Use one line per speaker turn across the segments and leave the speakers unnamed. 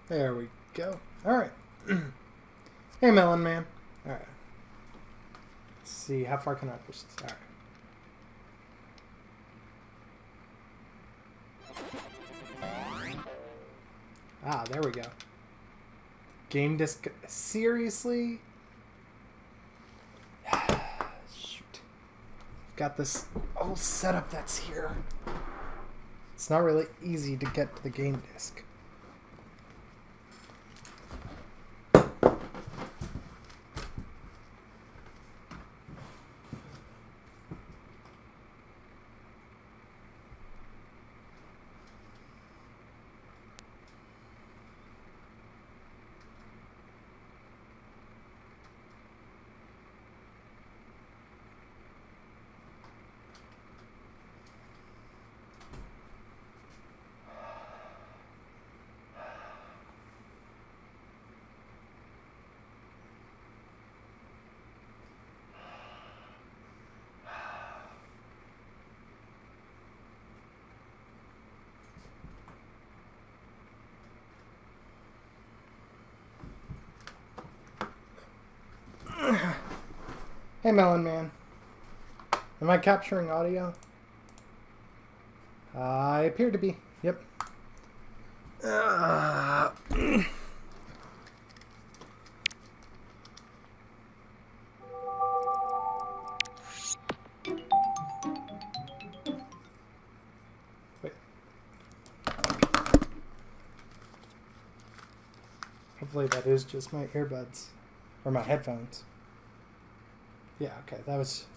There we go. Alright. Hey, Melon Man. Alright. Let's see, how far can I push this? Alright. Ah, there we go. Game disc. Seriously? Shoot. Got this whole setup that's here. It's not really easy to get to the game disc. Hey, Melon Man. Am I capturing audio? I appear to be. Yep. Wait. Hopefully that is just my earbuds. Or my headphones. Yeah, okay,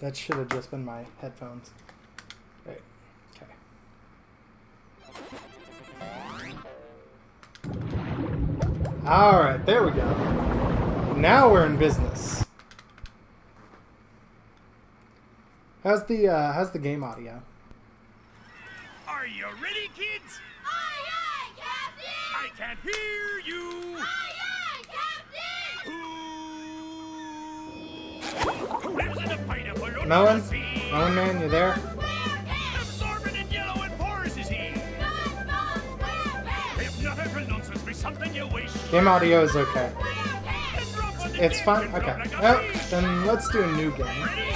that should have just been my headphones. Right, okay. Alright, there we go. Now we're in business. How's the game audio?
Are you ready, kids?
Aye, aye, Captain!
I can't hear you!
Aye, aye, Captain!
Who lives in a pineapple under
Melon?
the sea?
Melon Man, you there?
Absorbent in yellow and porous is he. If nothing nonsense be something you wish.
Game audio is okay.
Then drop on the
It's
game
fine?
and
Okay.
throw like a
Well,
fish.
then let's do a new game.
Ready?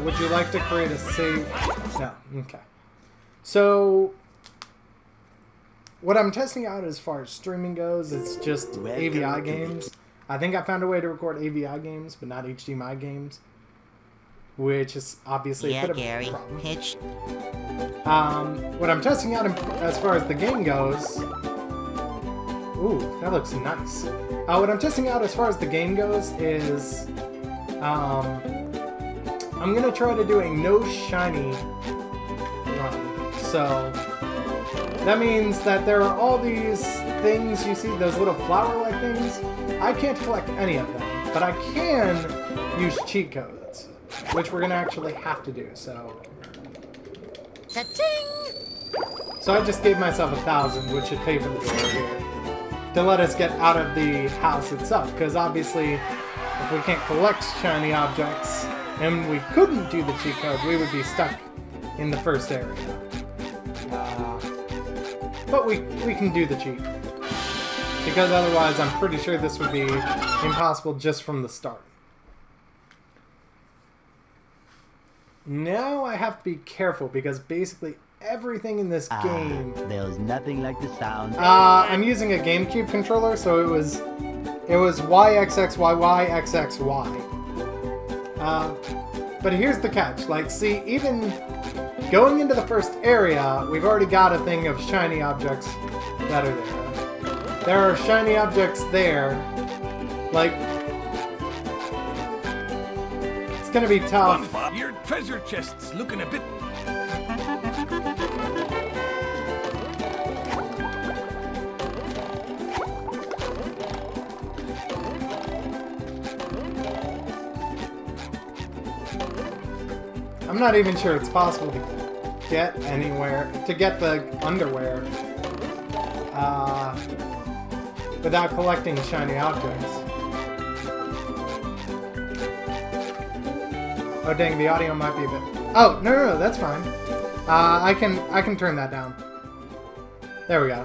Would you like to create a save? No. Okay. So, what I'm testing out as far as streaming goes is just AVI games. I think I found a way to record AVI games, but not HDMI games, which is obviously a bit of a problem.
Pitch.
What I'm testing out as far as the game goes... Ooh, that looks nice. What I'm testing out as far as the game goes is... I'm going to try to do a no shiny run. So, that means that there are all these things you see, those little flower-like things. I can't collect any of them, but I can use cheat codes, which we're going to actually have to do, so...
Cha-ching!
So I just gave myself 1,000, which should pay for the door here, to let us get out of the house itself, because obviously, if we can't collect shiny objects, and we couldn't do the cheat code, we would be stuck in the first area. But we can do the cheat. Because otherwise, I'm pretty sure this would be impossible just from the start. Now I have to be careful, because basically everything in this game...
There was nothing like the sound.
I'm using a GameCube controller, so it was YXXYYXXY. But here's the catch. Like, see, even going into the first area, we've already got a thing of shiny objects that are there. There are shiny objects there. Like, it's gonna be tough.
Your treasure chest's looking a bit...
I'm not even sure it's possible to get anywhere, to get the underwear, without collecting shiny objects. Oh dang, the audio might be a bit... Oh, no, that's fine. I can turn that down. There we go.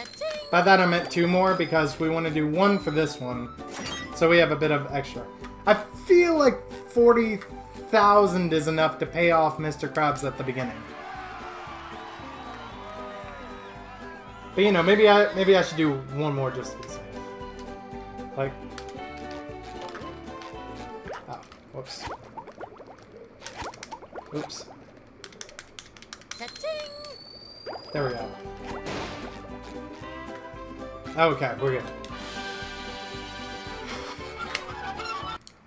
Cha-ching!
By that I meant 2 more because we want to do 1 for this one. So we have a bit of extra. I feel like 40,000 is enough to pay off Mr. Krabs at the beginning. But you know, maybe I should do 1 more just to be safe. Like, oh, whoops. Oops.
Cha-ching!
There we go. Okay, we're good.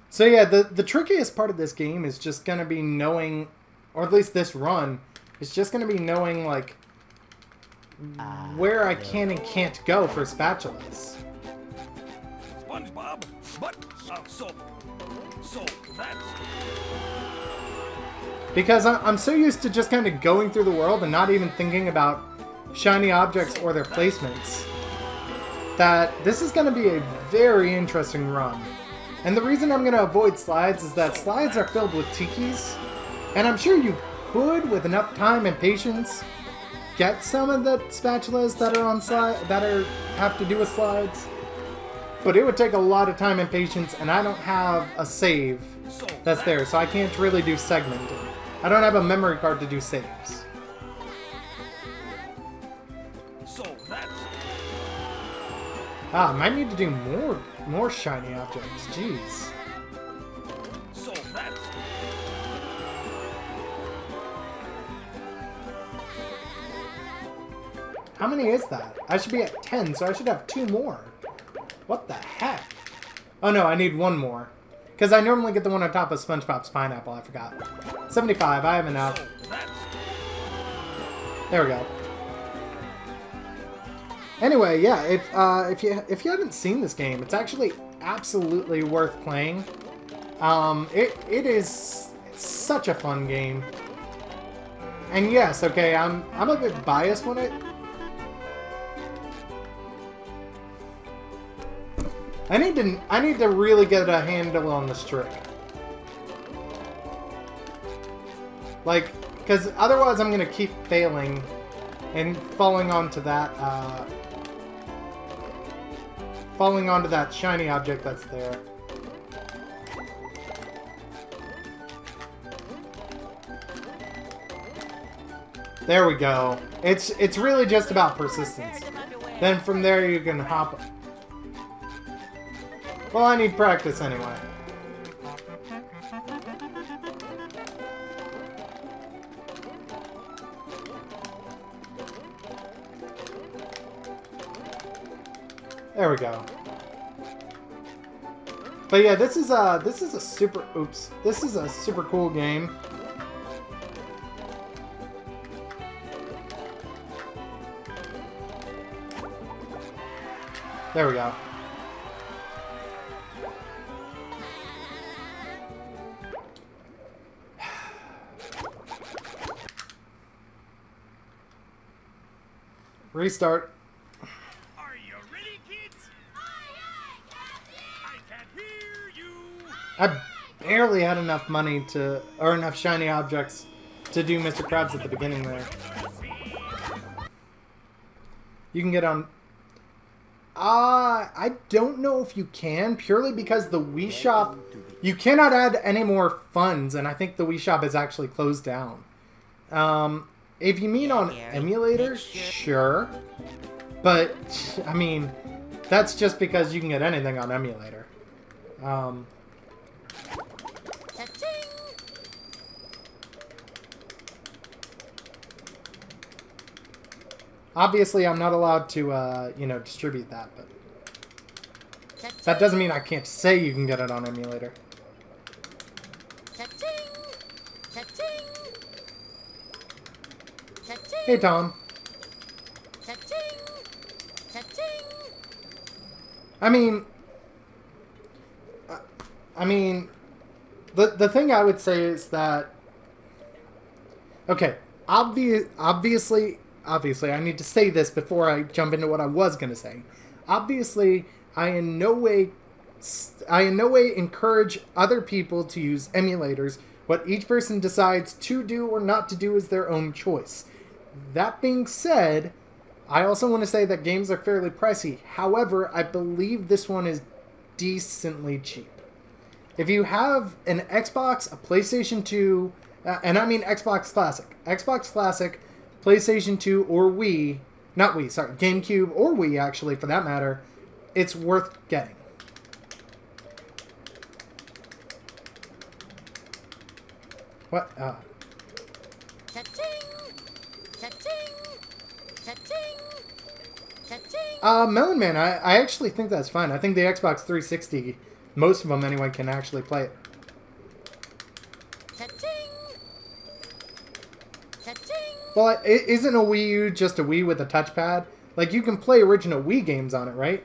So yeah, the trickiest part of this game is just gonna be knowing, or at least this run, is just gonna be knowing, like, where I can and can't go for spatulas.
SpongeBob, but so that's
Because I'm so used to just kind of going through the world and not even thinking about shiny objects or their placements, that this is going to be a very interesting run. And the reason I'm going to avoid slides is that slides are filled with tikis, and I'm sure you could, with enough time and patience, get some of the spatulas that are on have to do with slides. But it would take a lot of time and patience, and I don't have a save that's there, so I can't really do segmenting. I don't have a memory card to do saves.
so that's
Ah, I might need to do more shiny objects. Jeez.
so that's
How many is that? I should be at 10, so I should have 2 more. What the heck? Oh no, I need 1 more. Because I normally get the one on top of SpongeBob's pineapple, I forgot. 75, I have enough.
so that's
There we go. Anyway, yeah, if you haven't seen this game, it's actually absolutely worth playing. It is such a fun game. And yes, okay, I'm a bit biased when it. I need to really get a handle on this trick. Like, because otherwise I'm gonna keep failing and falling onto that shiny object that's there. There we go. It's really just about persistence. Then from there you can hop. Well, I need practice anyway. There we go. But yeah, this is a super cool game. There we go. Restart.
Are you ready, kids? I can't hear you.
I barely had enough money to, or enough shiny objects to do Mr. Krabs at the beginning there. You can get on. I don't know if you can, purely because the Wii Shop, you cannot add any more funds, and I think the Wii Shop is actually closed down. If you mean on emulator, sure. But, I mean, that's just because you can get anything on emulator. Obviously, I'm not allowed to, you know, distribute that, but that doesn't mean I can't say you can get it on emulator. Hey, Tom. I mean, the thing I would say is that, okay, obviously, I need to say this before I jump into what I was going to say. Obviously, I in no way encourage other people to use emulators. What each person decides to do or not to do is their own choice. That being said, I also want to say that games are fairly pricey. However, I believe this one is decently cheap. If you have an Xbox, a PlayStation 2, and I mean Xbox Classic, PlayStation 2, or Wii, not Wii, sorry, GameCube or Wii actually for that matter, it's worth getting. What?
Cha-ching! Cha-ching! Cha-ching! Cha-ching!
Melon Man, I actually think that's fine. I think the Xbox 360, most of them anyway, can actually play it.
Cha-ching! Cha-ching!
Well, isn't a Wii U just a Wii with a touchpad? Like, you can play original Wii games on it, right?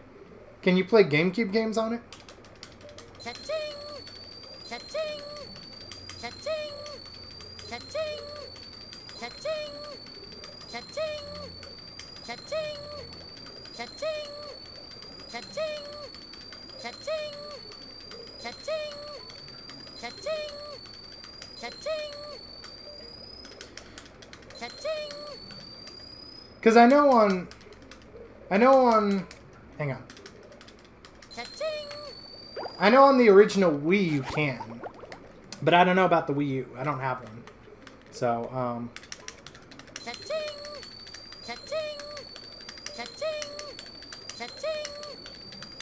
Can you play GameCube games on it?
Cha-ching! Cha-ching! Cha-ching! Cha-ching! Cha-ching! Cha-ching! Cha-ching! Cha-ching! Cha-ching! Cha-ching! Cha-ching! Cha-ching! Cha-ching! Cha-ching!
Because I know on... hang on.
Cha-ching!
I know on the original Wii you can. But I don't know about the Wii U. I don't have one. So,
Cha-ching! Cha-ching! Cha-ching! Cha-ching!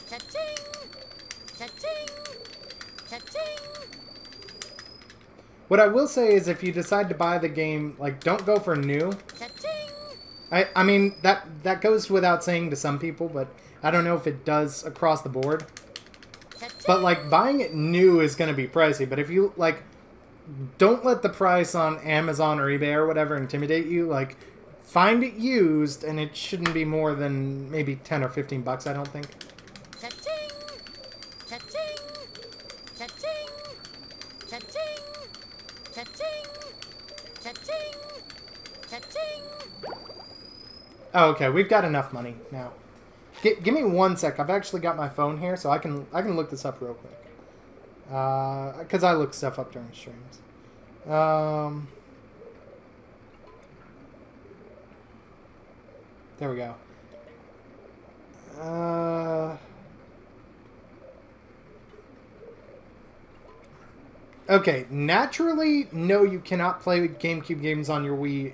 Cha-ching! Cha-ching! Cha-ching!
what I will say is if you decide to buy the game, like, don't go for new.
Cha-ching!
I mean, that goes without saying to some people, but I don't know if it does across the board. But, like, buying it new is going to be pricey. But if you, like, don't let the price on Amazon or eBay or whatever intimidate you. Like, find it used, and it shouldn't be more than maybe 10 or 15 bucks, I don't think.
Cha-ching! Cha-ching! Cha-ching! Cha-ching! Cha-ching! Cha-ching! Cha-ching!
Oh, okay, we've got enough money now. Give me 1 sec. I've actually got my phone here, so I can look this up real quick. Because I look stuff up during streams. There we go. Okay, naturally, no, you cannot play GameCube games on your Wii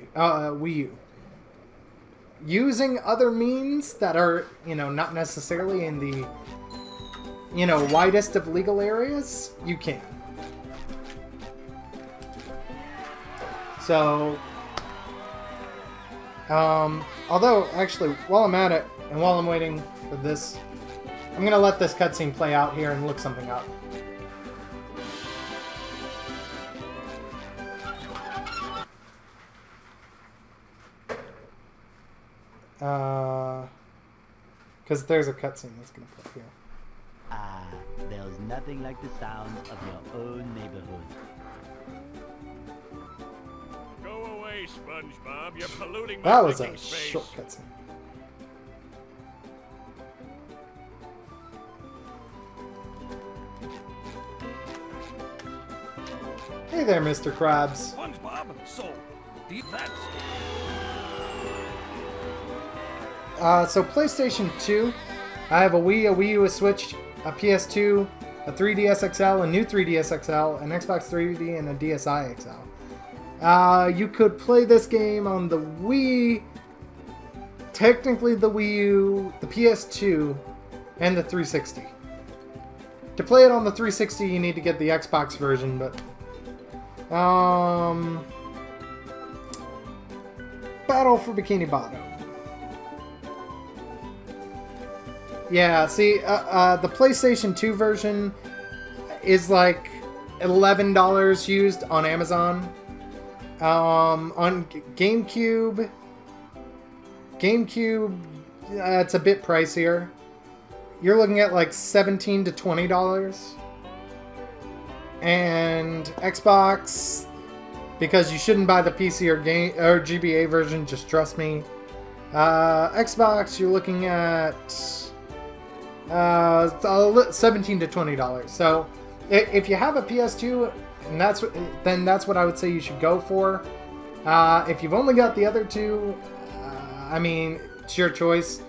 U. Using other means that are, you know, not necessarily in the, you know, widest of legal areas, you can. So, although, actually, while I'm at it, and while I'm waiting for this, I'm going to let this cutscene play out here and look something up. Because there's a cutscene that's going to play here.
Ah, there's nothing like the sound of your own neighborhood.
Go away, SpongeBob. You're polluting my
That was a
thinking space.
short cutscene. Hey there, Mr. Krabs.
SpongeBob, so deep that's
So PlayStation 2, I have a Wii U, a Switch, a PS2, a 3DS XL, a new 3DS XL, an Xbox 3D, and a DSi XL. You could play this game on the Wii, technically the Wii U, the PS2, and the 360. To play it on the 360, you need to get the Xbox version, but... Battle for Bikini Bottom. Yeah, see, the PlayStation 2 version is like $11 used on Amazon. On GameCube, it's a bit pricier. You're looking at like $17 to $20. And Xbox, because you shouldn't buy the PC or GBA version, just trust me. Xbox, you're looking at $17 to $20. So if you have a PS2, and then that's what I would say you should go for. If you've only got the other two, I mean, It's your choice.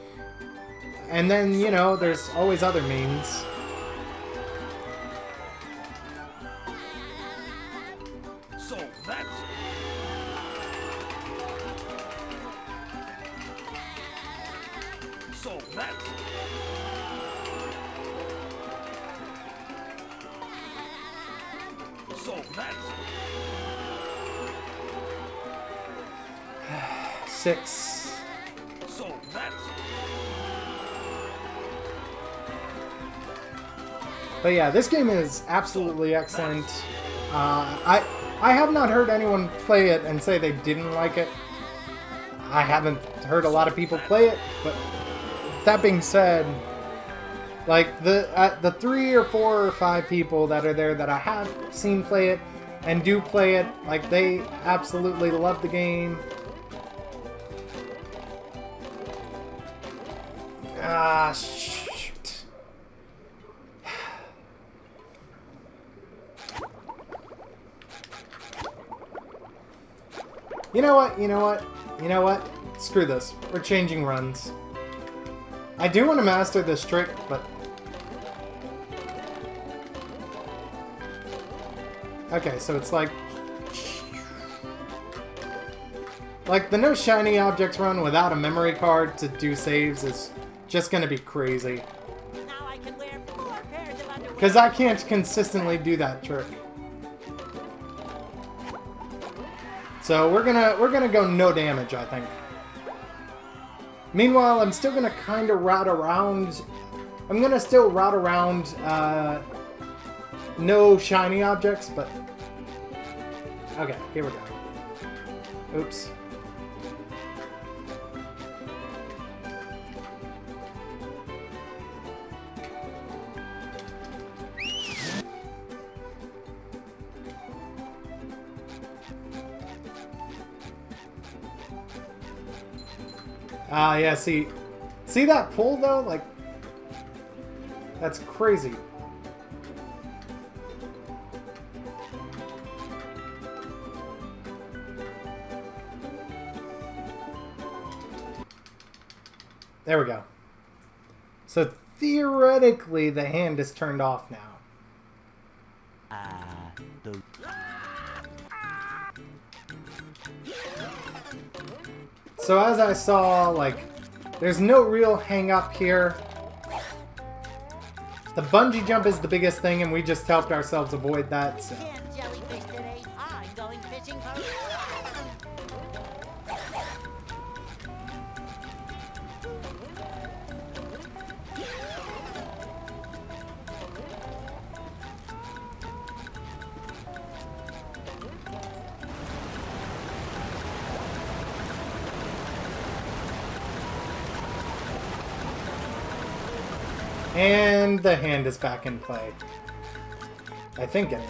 And then, you know, there's always other means.
So that's So that's So that's
6.
So that's
But yeah, this game is absolutely excellent. I have not heard anyone play it and say they didn't like it. I haven't heard a lot of people play it, but that being said, like the 3 or 4 or 5 people that are there that I have seen play it and do play it, like they absolutely love the game. Ah, shoot. You know what? You know what? You know what? Screw this. We're changing runs. I do want to master this trick, but... Okay, so it's like... Like, the no shiny objects run without a memory card to do saves is just gonna be crazy.
Now I can wear 4 pairs of underwear.
Because I can't consistently do that trick. So we're gonna go no damage, I think. Meanwhile, I'm still gonna kind of route around. I'm gonna still route around no shiny objects, but okay, here we go. Oops. Yeah, see that pull though? Like, that's crazy. There we go. So theoretically, the hand is turned off now. So as I saw, like, there's no real hang up here. The bungee jump is the biggest thing, and we just helped ourselves avoid that. So.
Can't jellyfish today. I'm going fishing for
And the hand is back in play. I think, anyway.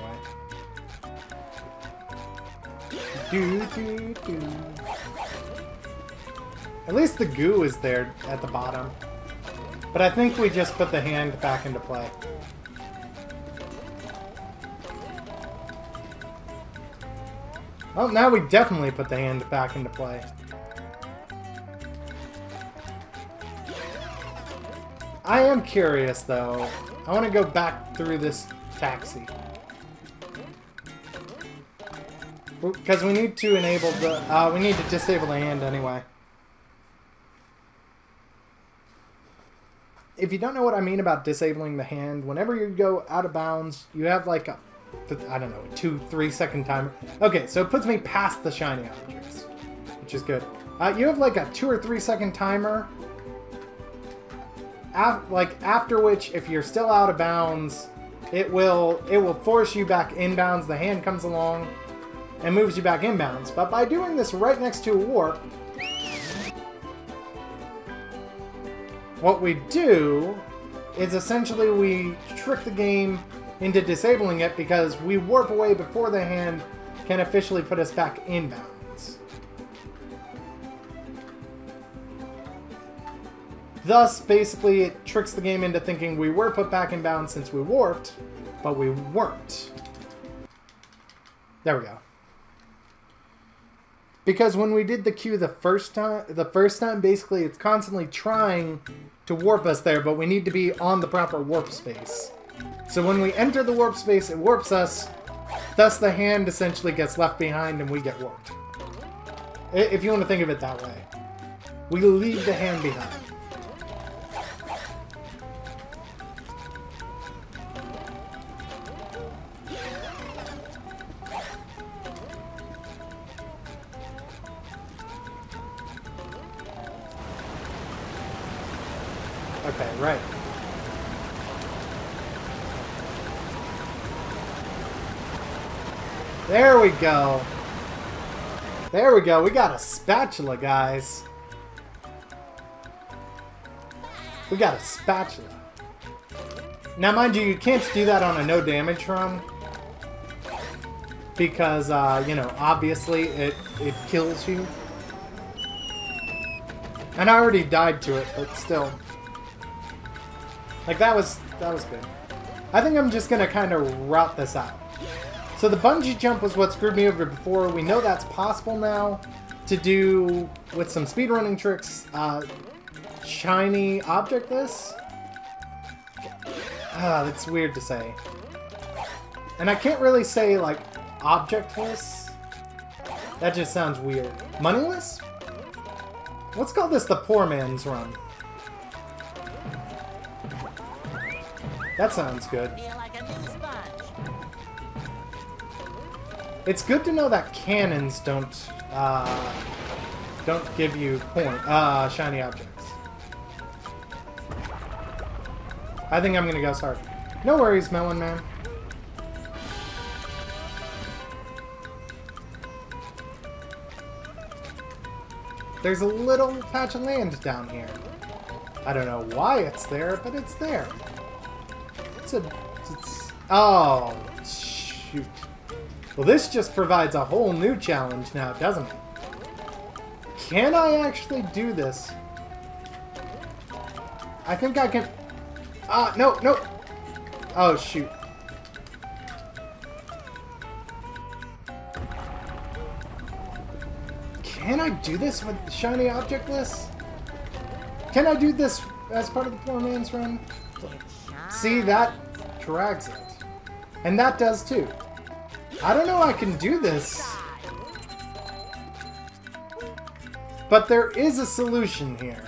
At least the goo is there at the bottom. But I think we just put the hand back into play. Well, now we definitely put the hand back into play. I am curious, though. I want to go back through this taxi. Because we need to enable the... we need to disable the hand anyway. If you don't know what I mean about disabling the hand, whenever you go out of bounds, you have like a... I don't know, 2-3 second timer. Okay, so it puts me past the shiny objects, which is good. You have like a 2 or 3 second timer. After which, if you're still out of bounds, it will force you back inbounds. The hand comes along and moves you back inbounds. But by doing this right next to a warp, what we do is essentially we trick the game into disabling it because we warp away before the hand can officially put us back inbounds. Thus, basically, it tricks the game into thinking we were put back in bounds since we warped, but we weren't. There we go. Because when we did the queue the first time, basically it's constantly trying to warp us there, but we need to be on the proper warp space. So when we enter the warp space, it warps us, thus the hand essentially gets left behind and we get warped. If you want to think of it that way. We leave the hand behind. Okay, right. There we go. There we go. We got a spatula, guys. We got a spatula. Now, mind you, you can't do that on a no damage run. Because, you know, obviously it kills you. And I already died to it, but still. Like, that was good. I think I'm just gonna kind of route this out. So the bungee jump was what screwed me over before. We know that's possible now to do with some speedrunning tricks. Shiny object this? That's weird to say. And I can't really say, like, objectless. That just sounds weird. Moneyless? Let's call this the poor man's run. That sounds good.
Feel like a new sponge.
It's good to know that cannons don't give you shiny objects. I think I'm gonna go sorry. No worries, Melon Man. There's a little patch of land down here. I don't know why it's there, but it's there. Oh, shoot. Well, this just provides a whole new challenge now, doesn't it? Can I actually do this? I think I can... no, no! Oh, shoot. Can I do this with shiny objectless? Can I do this as part of the poor man's run? See, that drags it. And that does too. I don't know I can do this. But there is a solution here.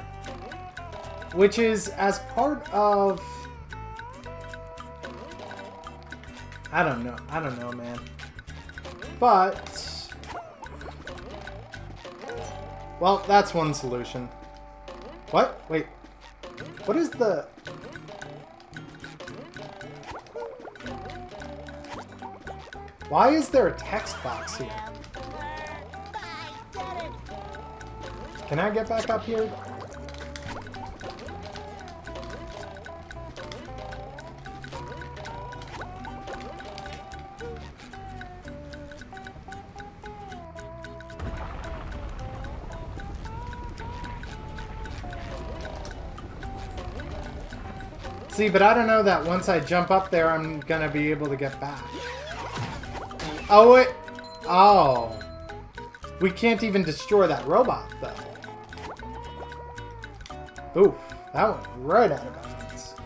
Which is as part of... I don't know, man. But... well, that's one solution. What? Wait. What is the... why is there a text box here? Can I get back up here? See, but I don't know that once I jump up there, I'm gonna be able to get back. Oh, wait. Oh. We can't even destroy that robot, though. Ooh, that went right out of bounds.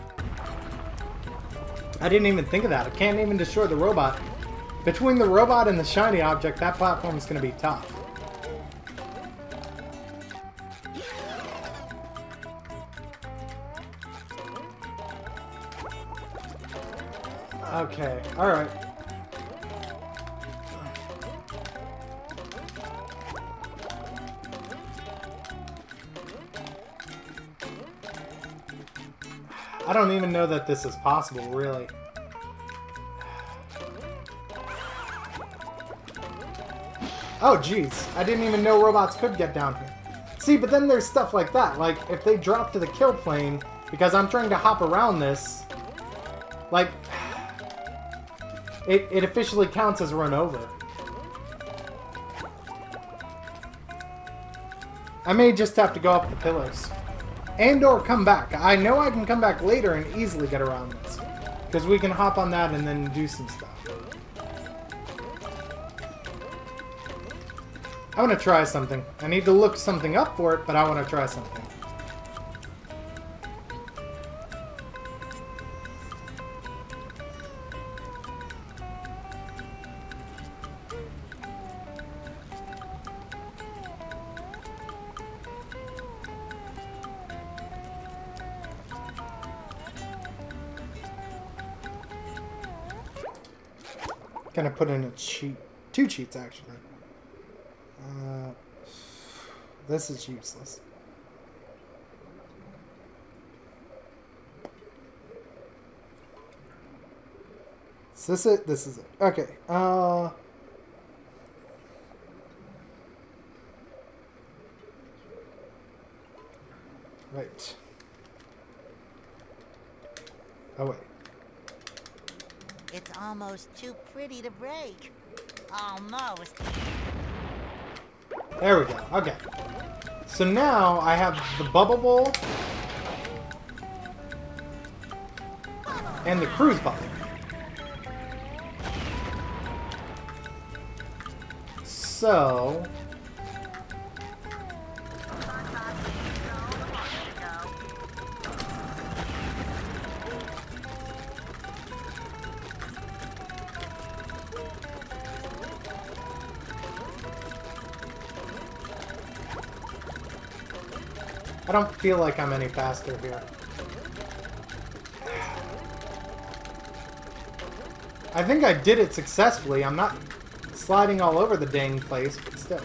I didn't even think of that. I can't even destroy the robot. Between the robot and the shiny object, that platform is going to be tough. Okay, alright. I don't even know that this is possible, really. Oh, jeez. I didn't even know robots could get down here. See, but then there's stuff like that. Like, if they drop to the kill plane, because I'm trying to hop around this, like, it officially counts as a run over. I may just have to go up the pillars. And or come back. I know I can come back later and easily get around this. Because we can hop on that and then do some stuff. I want to try something. I need to look something up for it, but I want to try something. Gonna put in a cheat. 2 cheats, actually. This is useless. Is this it? This is it. Okay. Right. Oh, wait.
It's almost too pretty to break. Almost.
There we go. Okay. So now I have the bubble bowl and the cruise bubble. So I don't feel like I'm any faster here. I think I did it successfully. I'm not sliding all over the dang place, but still.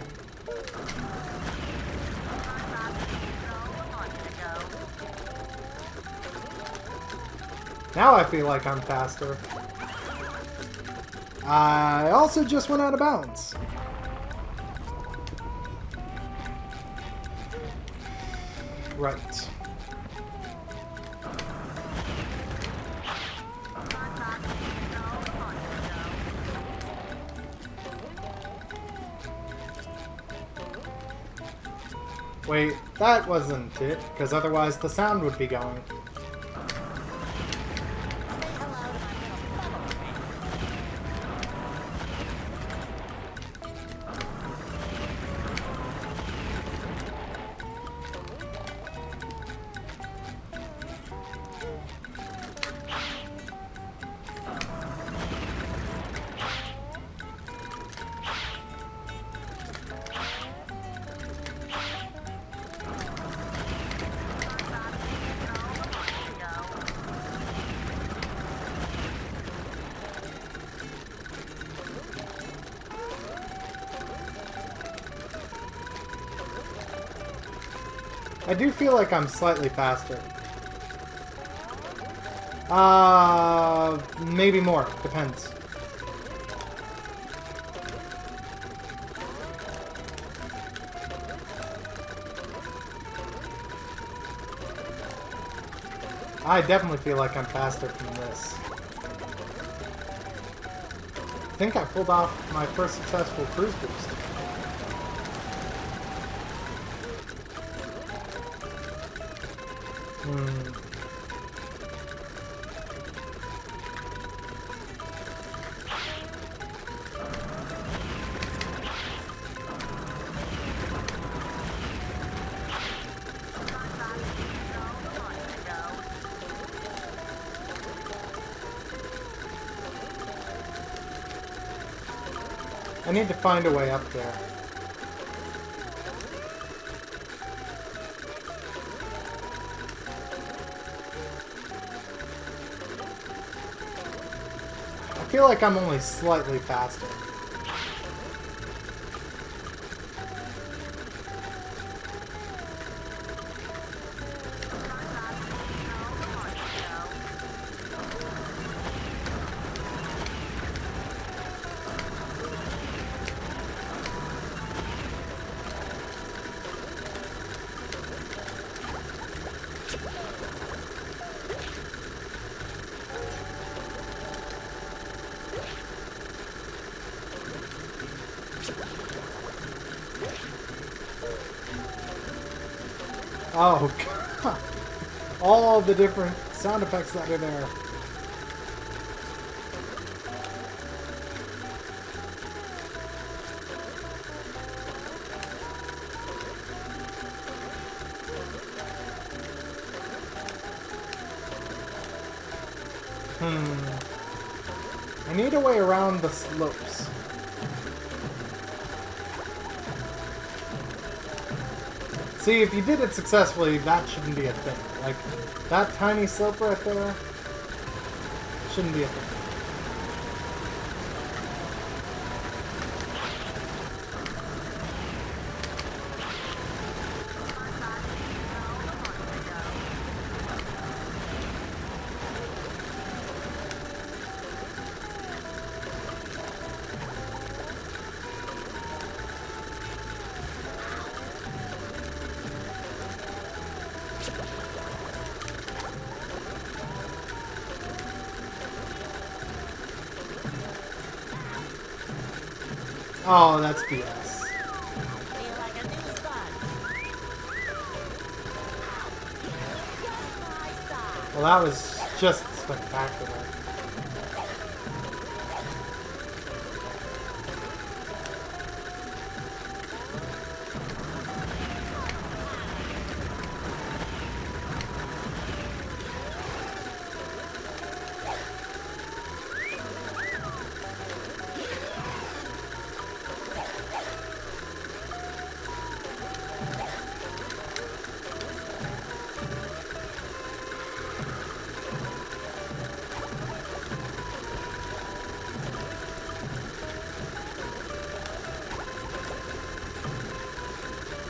Now I feel like I'm faster. I also just went out of bounds. Right. Wait, that wasn't it, because otherwise the sound would be going. I do feel like I'm slightly faster. Maybe more. Depends. I definitely feel like I'm faster from this. I think I pulled off my first successful cruise boost. I need to find a way up there. I feel like I'm only slightly faster. Oh, God. All the different sound effects that are there. I need a way around the slopes. See, if you did it successfully, that shouldn't be a thing. Like, that tiny slope right there shouldn't be a thing. Oh, that's BS.
Feel like a new sponge. Just my size.
Well, that was just spectacular.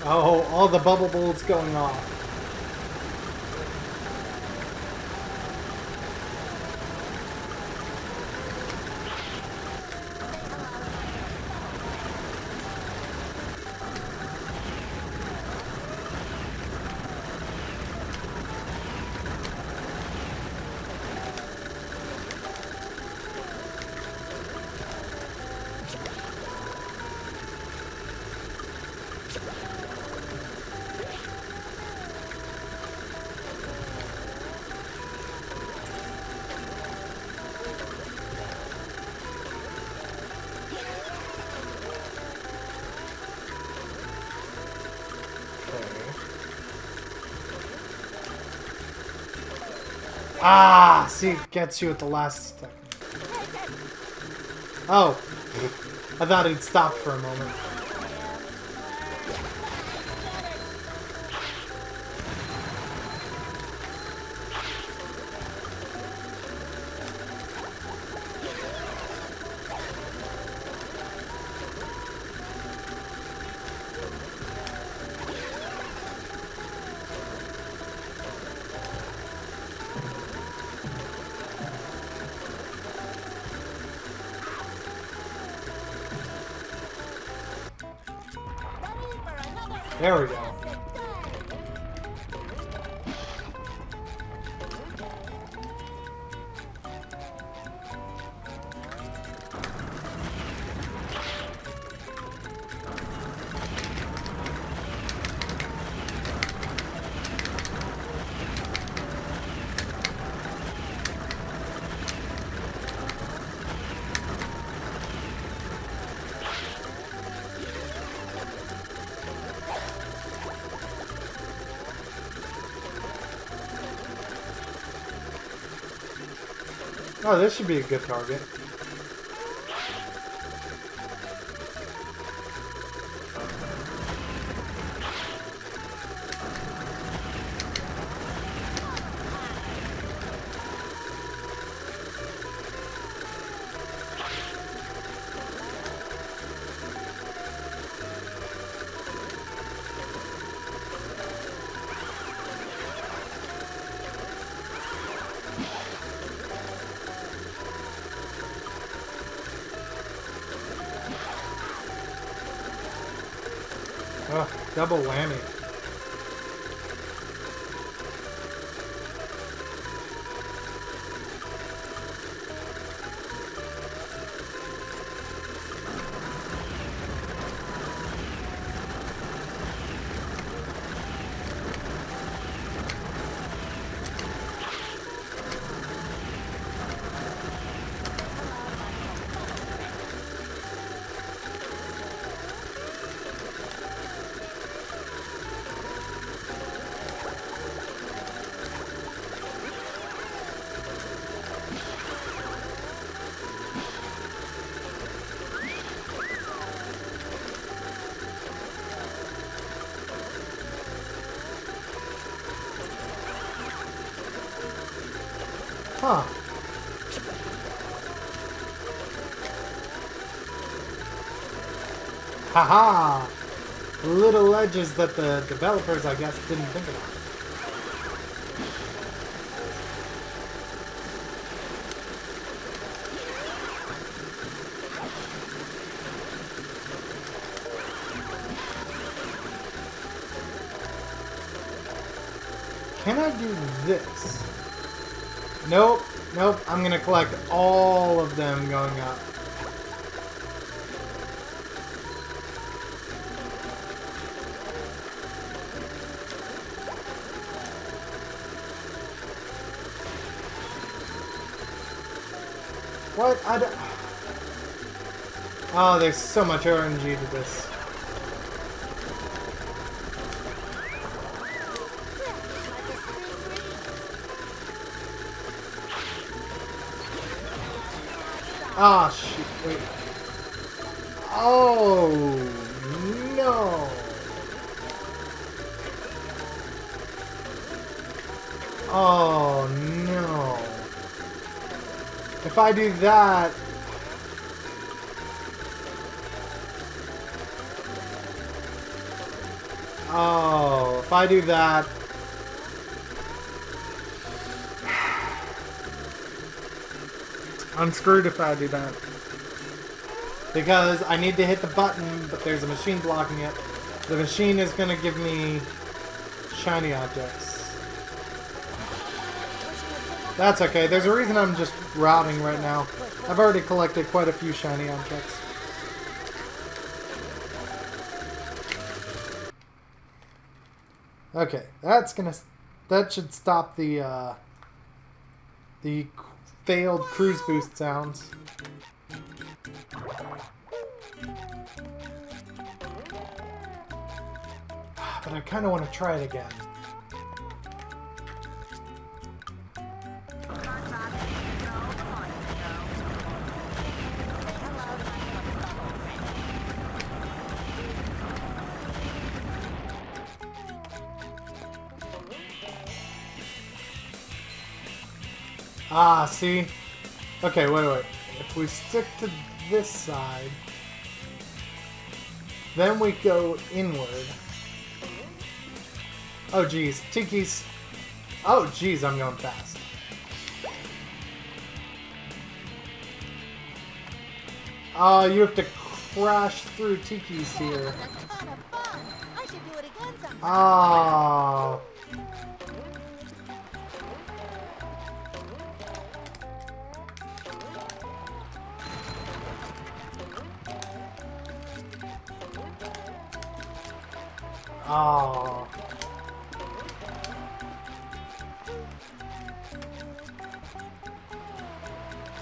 Oh, all the bubble bolts going off. Ah, see, it gets you at the last second. Oh, I thought it'd stop for a moment. There we go. Oh, this should be a good target. Oh, double whammy. Huh. Haha! Little edges that the developers, I guess, didn't think about. Can I do this? Nope. Nope. I'm gonna collect all of them going up. What? I don't... Oh, there's so much RNG to this. Ah, shoot, wait. Oh, no. Oh, no. If I do that... Oh, if I do that... I'm screwed if I do that. Because I need to hit the button, but there's a machine blocking it. The machine is going to give me shiny objects. That's okay. There's a reason I'm just routing right now. I've already collected quite a few shiny objects. Okay, that should stop the failed cruise boost sounds. But I kind of want to try it again. Ah, see? Okay, wait. If we stick to this side, then we go inward. Oh, geez. Tiki's. Oh, geez, I'm going fast. Oh, you have to crash through Tiki's here. Oh. Oh.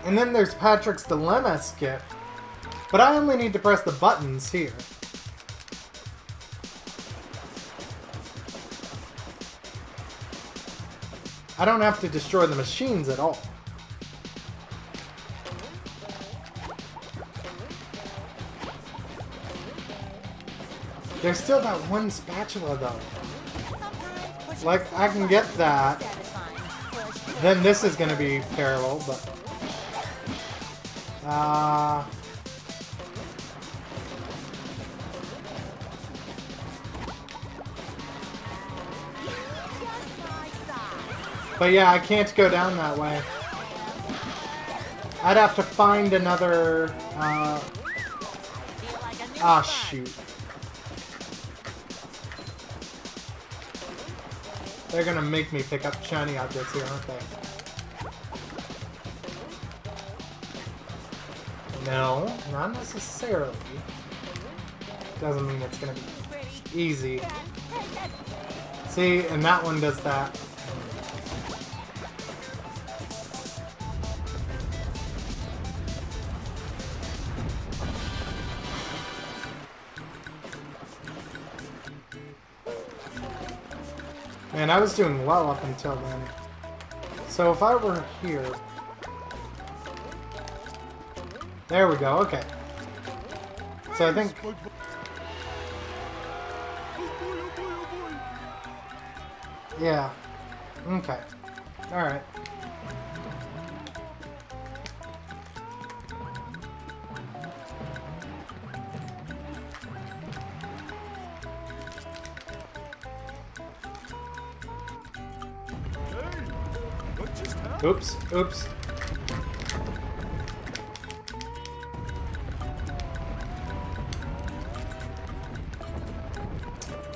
And then there's Patrick's Dilemma skip. But I only need to press the buttons here. I don't have to destroy the machines at all. There's still that one spatula though. Like, I can get that. Then this is gonna be parallel, but... But yeah, I can't go down that way. I'd have to find another... Ah, shoot. They're gonna make me pick up shiny objects here, aren't they? No, not necessarily. Doesn't mean it's gonna be easy. See, and that one does that. Man, I was doing well up until then. So if I were here... There we go, okay. So I think... Yeah. Okay. Alright. Oops, oops.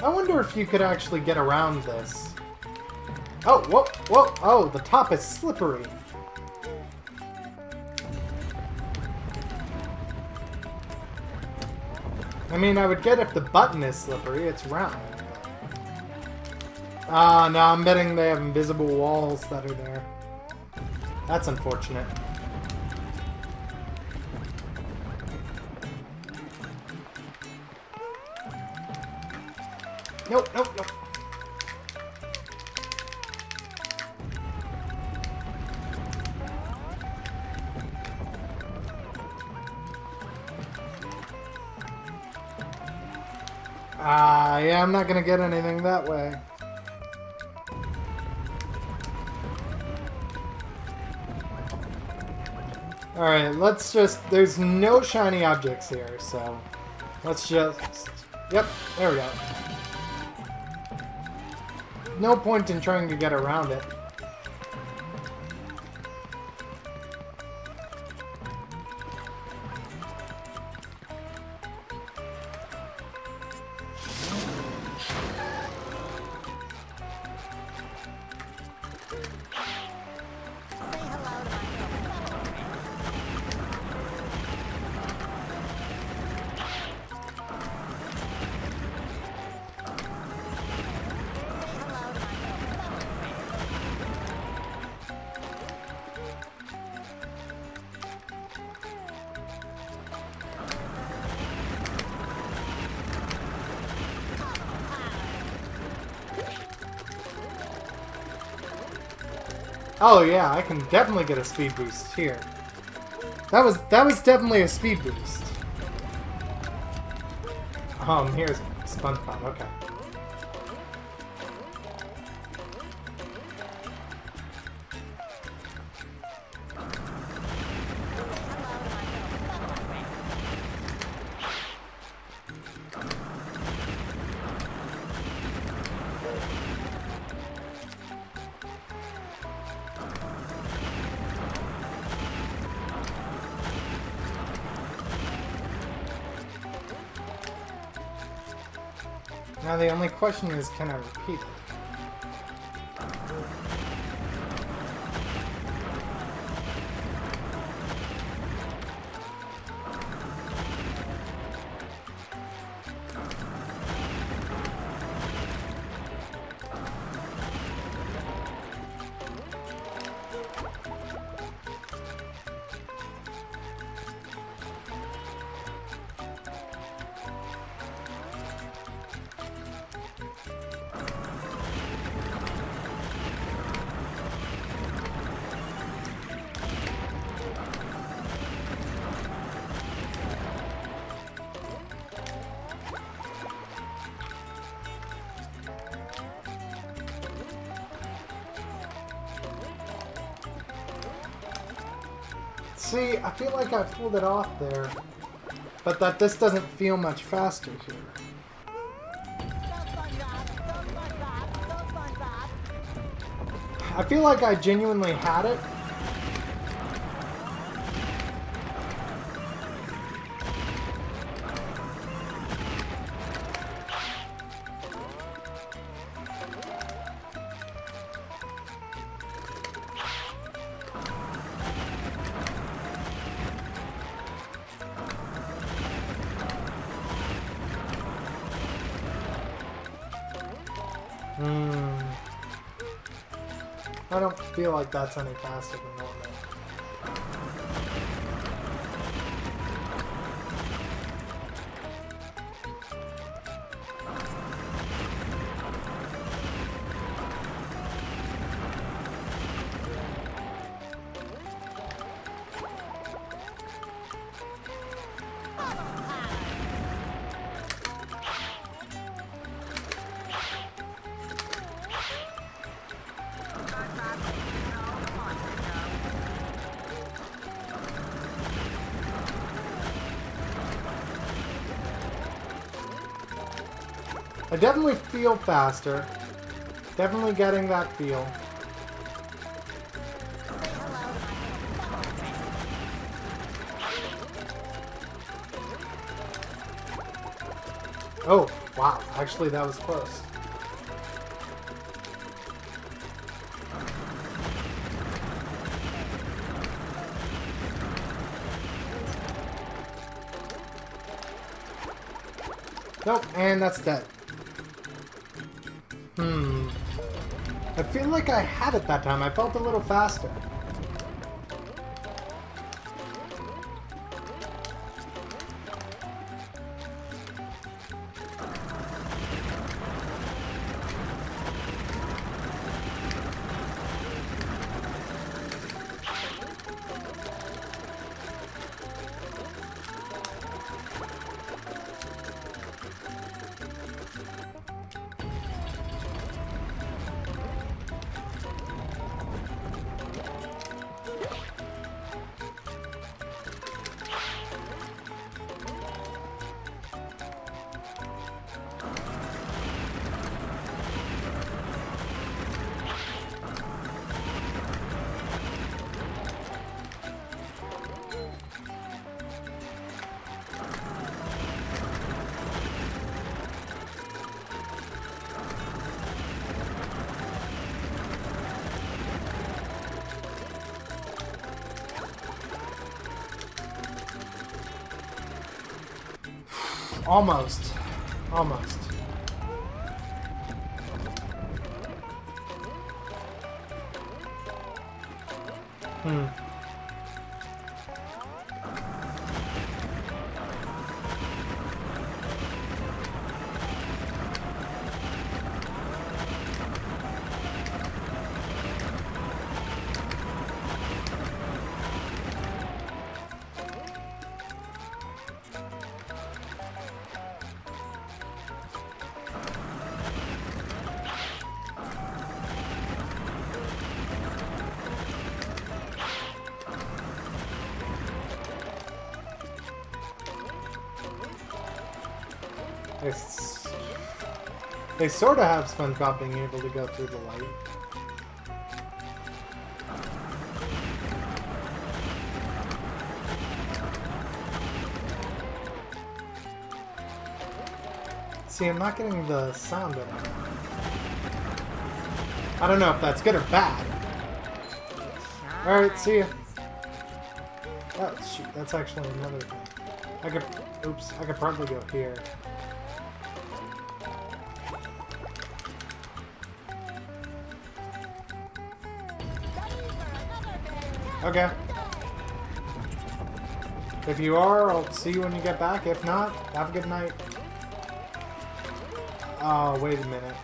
I wonder if you could actually get around this. Oh, whoa, whoa, oh, the top is slippery. I mean, I would get if the button is slippery, it's round. Ah, no, I'm betting they have invisible walls that are there. That's unfortunate. Nope, nope, nope. Yeah, I'm not gonna get anything that way. Alright, let's just... There's no shiny objects here, so... Let's just... Yep, there we go. No point in trying to get around it. Oh yeah, I can definitely get a speed boost here. That was definitely a speed boost. Here's SpongeBob, okay. Now the only question is, can I repeat it? See, I feel like I pulled it off there, but that this doesn't feel much faster here. I feel like I genuinely had it. I don't feel like that's any faster than normal. I definitely feel faster. Definitely getting that feel. Oh, wow. Actually, that was close. Nope, and that's dead. I feel like I had it that time. I felt a little faster. Almost. Almost. They sort of have SpongeBob being able to go through the light. See, I'm not getting the sound of it. I don't know if that's good or bad. Alright, see ya. Oh, shoot, that's actually another thing. I could probably go here. Okay. If you are, I'll see you when you get back. If not, have a good night. Oh, wait a minute.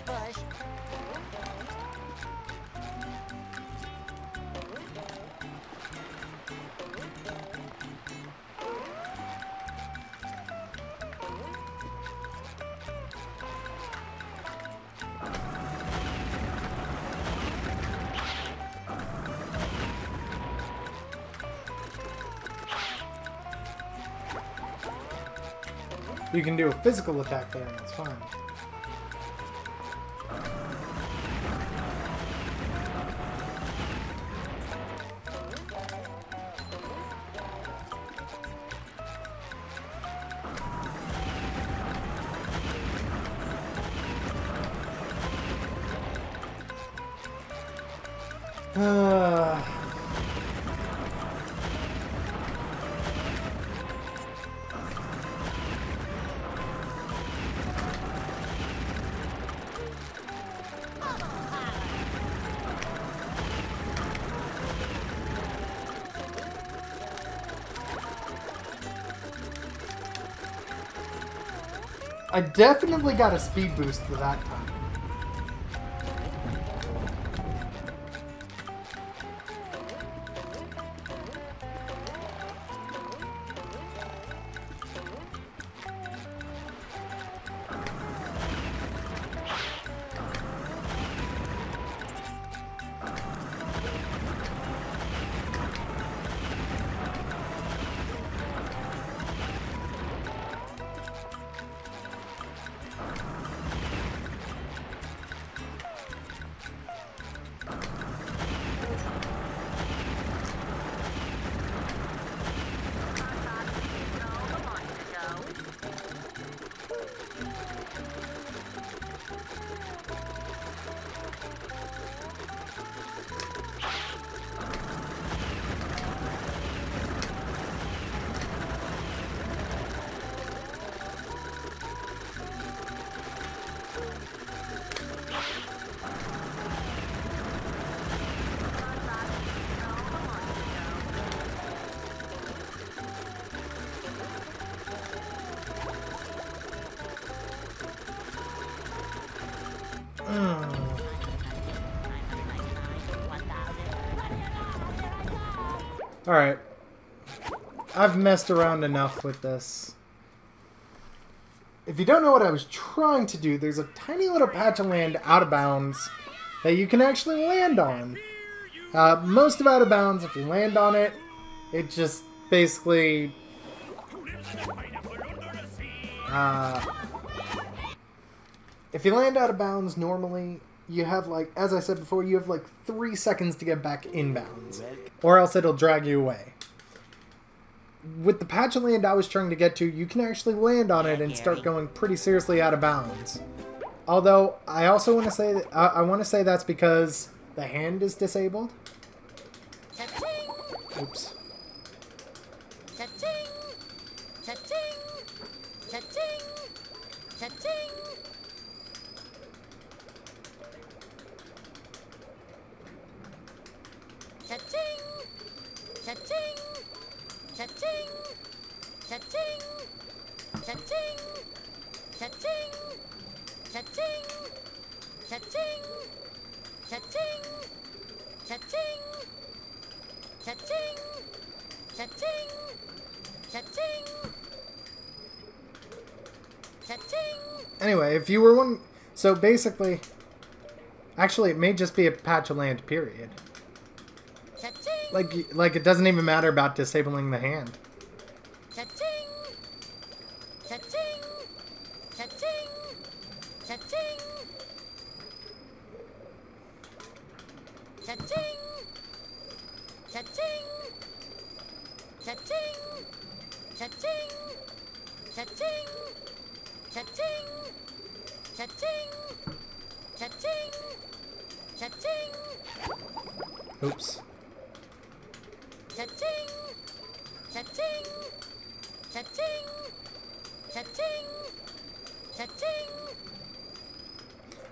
Push.
You can do a physical attack there, and that's fine. I definitely got a speed boost for that time. Alright. I've messed around enough with this. If you don't know what I was trying to do, there's a tiny little patch of land out of bounds that you can actually land on. Most of out of bounds, if you land on it, it just basically... if you land out of bounds normally, you have, like, as I said before, you have like 3 seconds to get back inbounds, or else it'll drag you away. With the patch of land I was trying to get to, you can actually land on it and start going pretty seriously out of bounds. Although, I also want to say that, I want to say that's because the hand is disabled. Oops. Anyway, if you were one... So basically... Actually, it may just be a patch of land, period. Like it doesn't even matter about disabling the hand. Oops.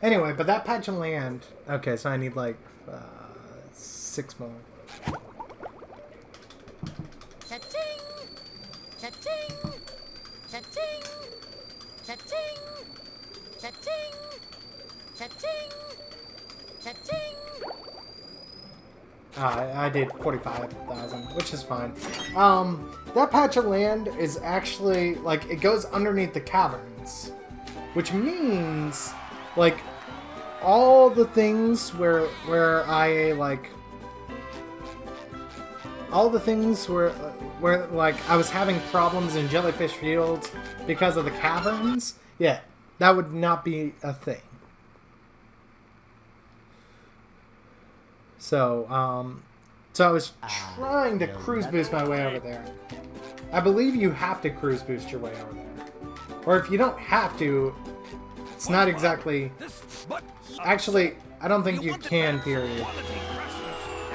Anyway, but that patch of land... Okay, so I need like 6 more. I did 45,000, which is fine. That patch of land is actually, like, it goes underneath the caverns. Which means, like, all the things where I, like... All the things where, like, I was having problems in Jellyfish Fields because of the caverns, yeah, that would not be a thing. So I was trying to cruise boost my way over there. I believe you have to cruise boost your way over there. Or if you don't have to, it's not exactly... Actually, I don't think you can, period.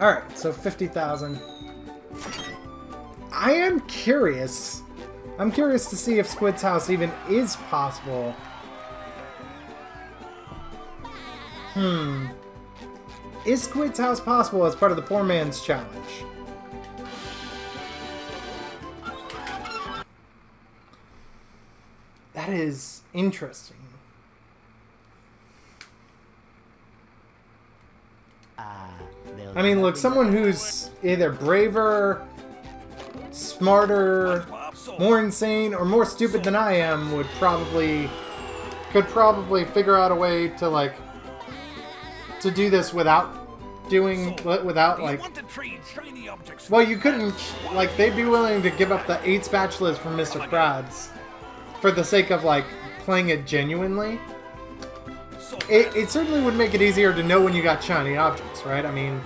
Alright, so 50,000. I am curious. I'm curious to see if Squid's house even is possible. Is Squid's house possible as part of the poor man's challenge? That is interesting. I mean, look, someone who's either braver, smarter, more insane, or more stupid than I am could probably figure out a way to, like, to do this without like... Well, you couldn't, like, they'd be willing to give up the 8 spatulas from Mr. Krabs for the sake of, like, playing it genuinely. It certainly would make it easier to know when you got shiny objects, right? I mean,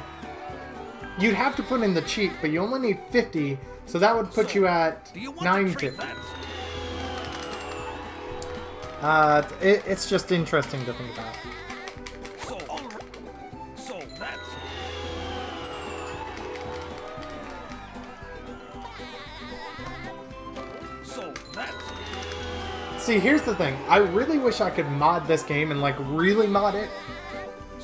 you'd have to put in the cheat, but you only need 50, so that would put you at 950. It's just interesting to think about. See, here's the thing. I really wish I could mod this game and, like, really mod it.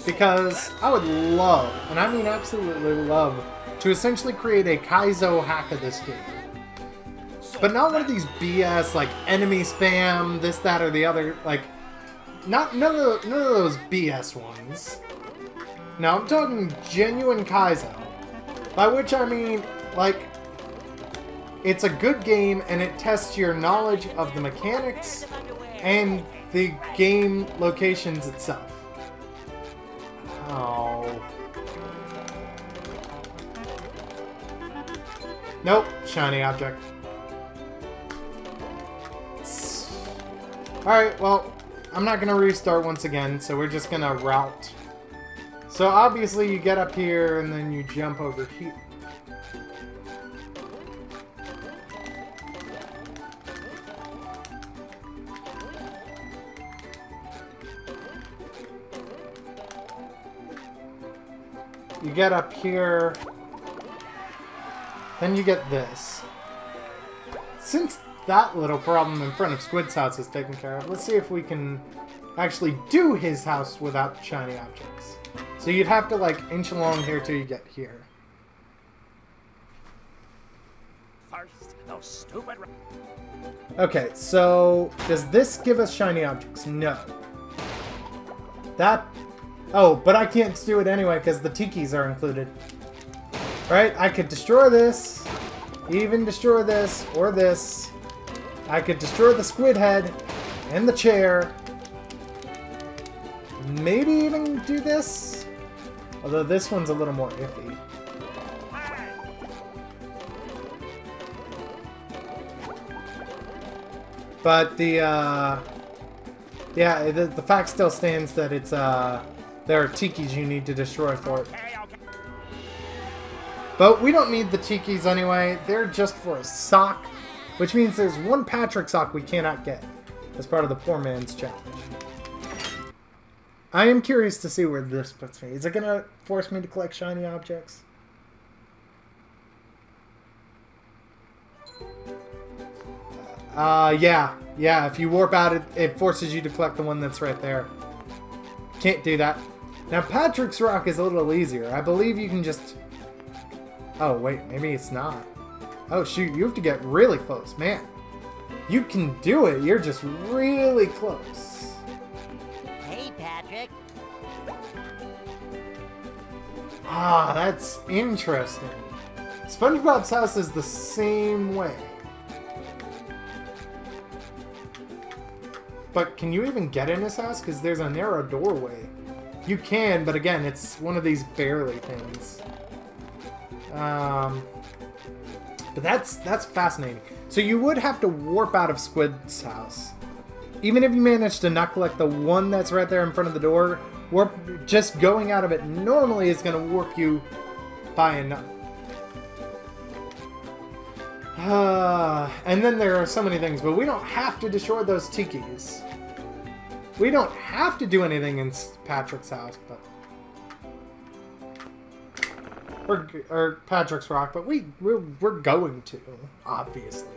Because I would love, and I mean absolutely love, to essentially create a Kaizo hack of this game. But not one of these BS, like, enemy spam, this, that, or the other, like, none of those BS ones. No, I'm talking genuine Kaizo. By which I mean, like, it's a good game and it tests your knowledge of the mechanics and the game locations itself. Oh. Nope, shiny object. Alright, well, I'm not gonna restart once again, so we're just gonna route. So obviously you get up here and then you jump over here. You get up here, then you get this. Since that little problem in front of Squid's house is taken care of, let's see if we can actually do his house without shiny objects. So you'd have to, like, inch along here till you get here.
First, those stupid...
Okay, so does this give us shiny objects? No. That... Oh, but I can't do it anyway because the tikis are included. Right? I could destroy this, even destroy this, or this. I could destroy the squid head and the chair. Maybe even do this. Although this one's a little more iffy. But the, yeah, the fact still stands that it's, there are tikis you need to destroy for it. But we don't need the tikis anyway. They're just for a sock. Which means there's one Patrick sock we cannot get as part of the poor man's challenge. I am curious to see where this puts me. Is it going to force me to collect shiny objects? Yeah. Yeah, if you warp out, it forces you to collect the one that's right there. Can't do that. Now, Patrick's Rock is a little easier. I believe you can just... Oh, wait, maybe it's not. Oh, shoot, you have to get really close. Man, you can do it. You're just really close.
Hey, Patrick.
Ah, that's interesting. SpongeBob's house is the same way. But can you even get in his house? Because there's a narrow doorway. You can, but again, it's one of these barely things. But that's fascinating. So you would have to warp out of Squid's house. Even if you manage to not collect the one that's right there in front of the door, just going out of it normally is going to warp you by enough. And then there are so many things, but we don't have to destroy those tikis. We don't have to do anything in Patrick's house, but... or Patrick's Rock, but we're going to, obviously.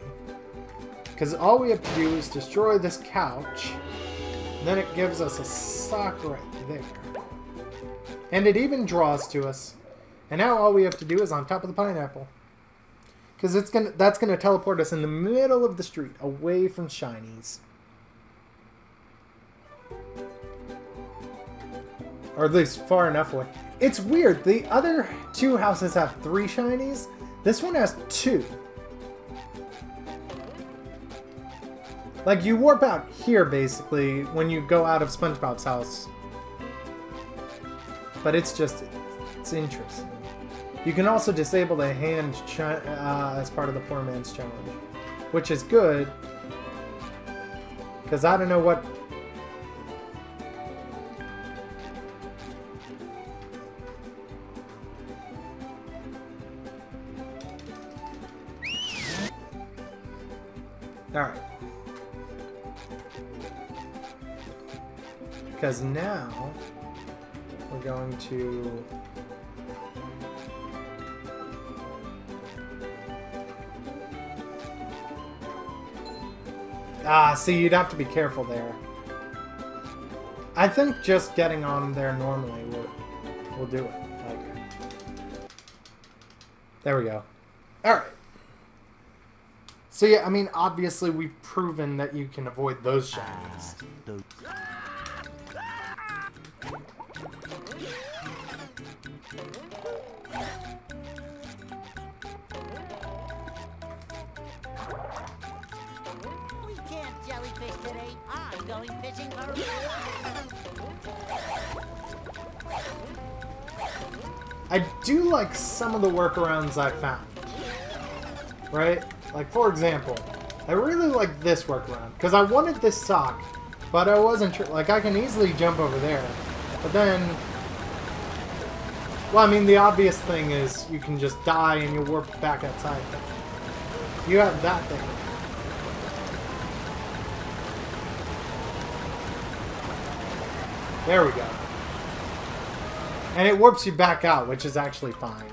Because all we have to do is destroy this couch, then it gives us a sock right there. And it even draws to us. And now all we have to do is on top of the pineapple. Because that's gonna teleport us in the middle of the street, away from shinies. Or at least far enough away. It's weird. The other two houses have 3 shinies. This one has 2. Like, you warp out here, basically, when you go out of SpongeBob's house. But it's interesting. You can also disable the hand as part of the poor man's challenge. Which is good. Because I don't know what... Alright. Because now we're going to... see, you'd have to be careful there. I think just getting on there normally will do it. Okay. There we go. Alright. So yeah, I mean, obviously we've proven that you can avoid those shinies.
We can't jellyfish today. I'm going fishing for
I do like some of the workarounds I found. Right? Like, for example, I really like this workaround. Because I wanted this sock, but I wasn't sure. Like, I can easily jump over there. But then... Well, I mean, the obvious thing is you can just die and you warp back outside. You have that thing. There we go. And it warps you back out, which is actually fine.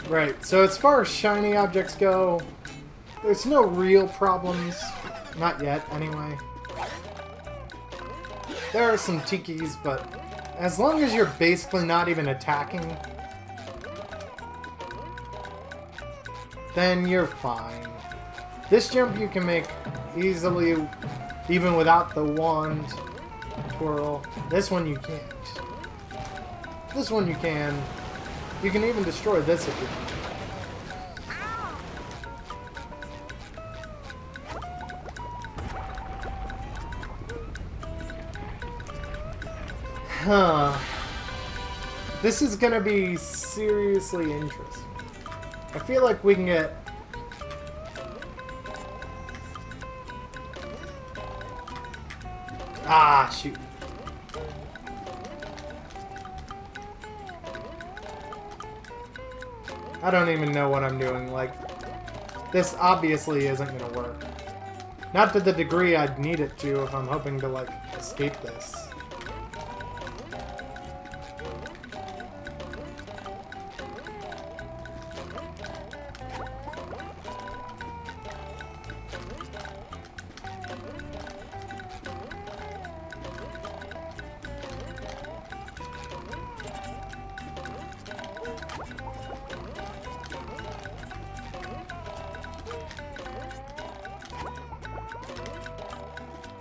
Right, so as far as shiny objects go, there's no real problems. Not yet, anyway. There are some tikis, but as long as you're basically not even attacking, then you're fine. This jump you can make easily, even without the wand twirl. This one you can't. This one you can. You can even destroy this if you want. Huh. This is gonna be seriously interesting. I feel like we can get... Ah, shoot. I don't even know what I'm doing. Like, this obviously isn't gonna work. Not to the degree I'd need it to if I'm hoping to, like, escape this.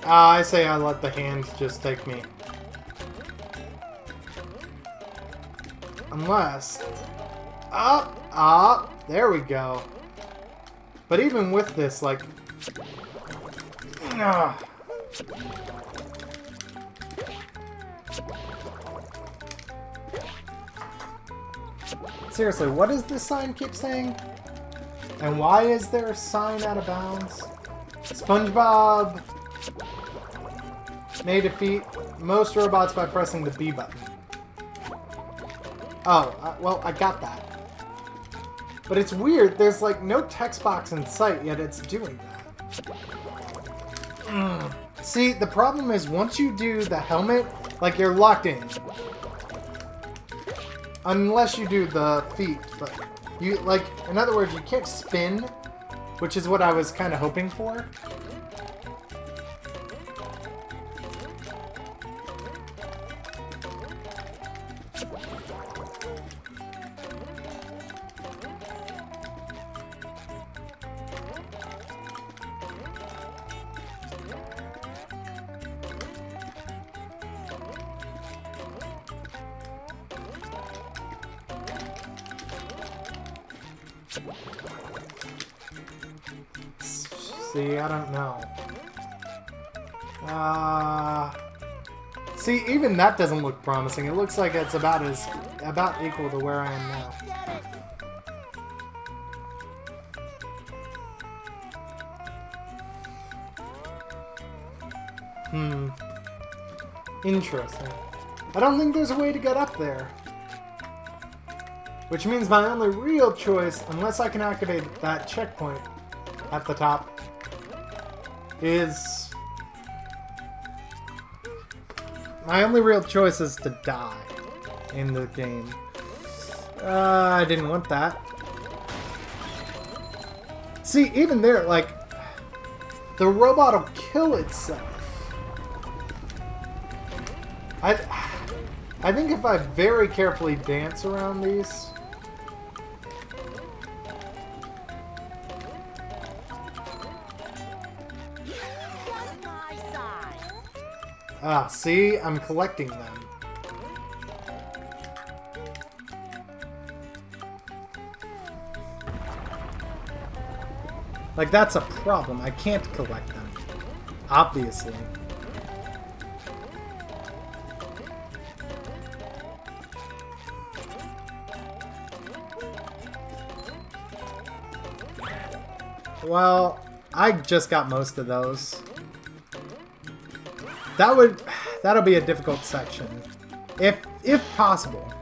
I say I let the hand just take me. Unless... there we go. But even with this, like... Seriously, what does this sign keep saying? And why is there a sign out of bounds? SpongeBob May defeat most robots by pressing the B button. Oh, well, I got that. But it's weird, there's like no text box in sight, yet it's doing that. See, the problem is once you do the helmet, like you're locked in. Unless you do the feet, but you, like, in other words, you can't spin, which is what I was kind of hoping for. See, I don't know. See, even that doesn't look promising. It looks like it's about equal to where I am now. Interesting. I don't think there's a way to get up there. Which means my only real choice, unless I can activate that checkpoint at the top, is... My only real choice is to die in the game. I didn't want that. See, even there, like, the robot will kill itself. I think if I very carefully dance around these... Ah, see? I'm collecting them. Like, that's a problem. I can't collect them. Obviously. Well, I just got most of those. That'll be a difficult section. If possible.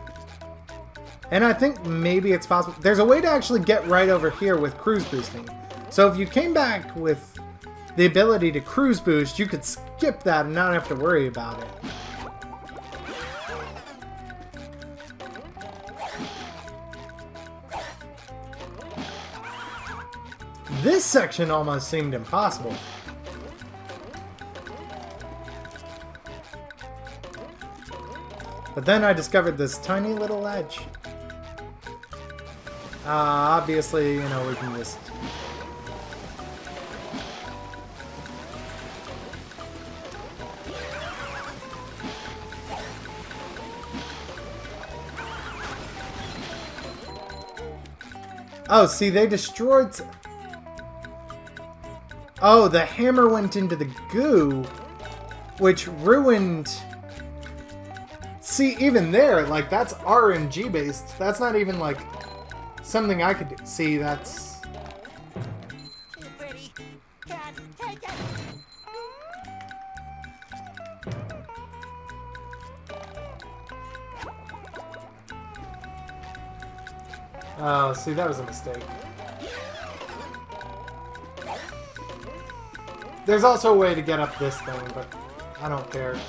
And I think maybe it's possible. There's a way to actually get right over here with cruise boosting. So if you came back with the ability to cruise boost, you could skip that and not have to worry about it. This section almost seemed impossible. But then I discovered this tiny little ledge. Obviously, you know, we can just... Oh, see, they destroyed... Oh, the hammer went into the goo, which ruined... See, even there, like, that's RNG based. That's not even, like, something I could do. See, that's...
Too pretty. Can't take it.
Oh, see, that was a mistake. There's also a way to get up this thing, but I don't care.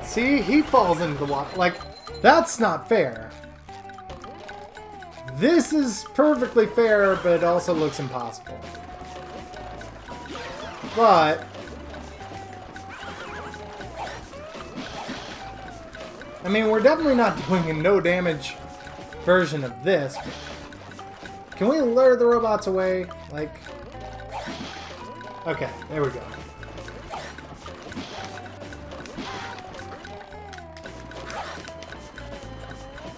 See, he falls into the water. Like, that's not fair. This is perfectly fair, but it also looks impossible. But... I mean, we're definitely not doing a no damage version of this. Can we lure the robots away? Like... Okay, there we go.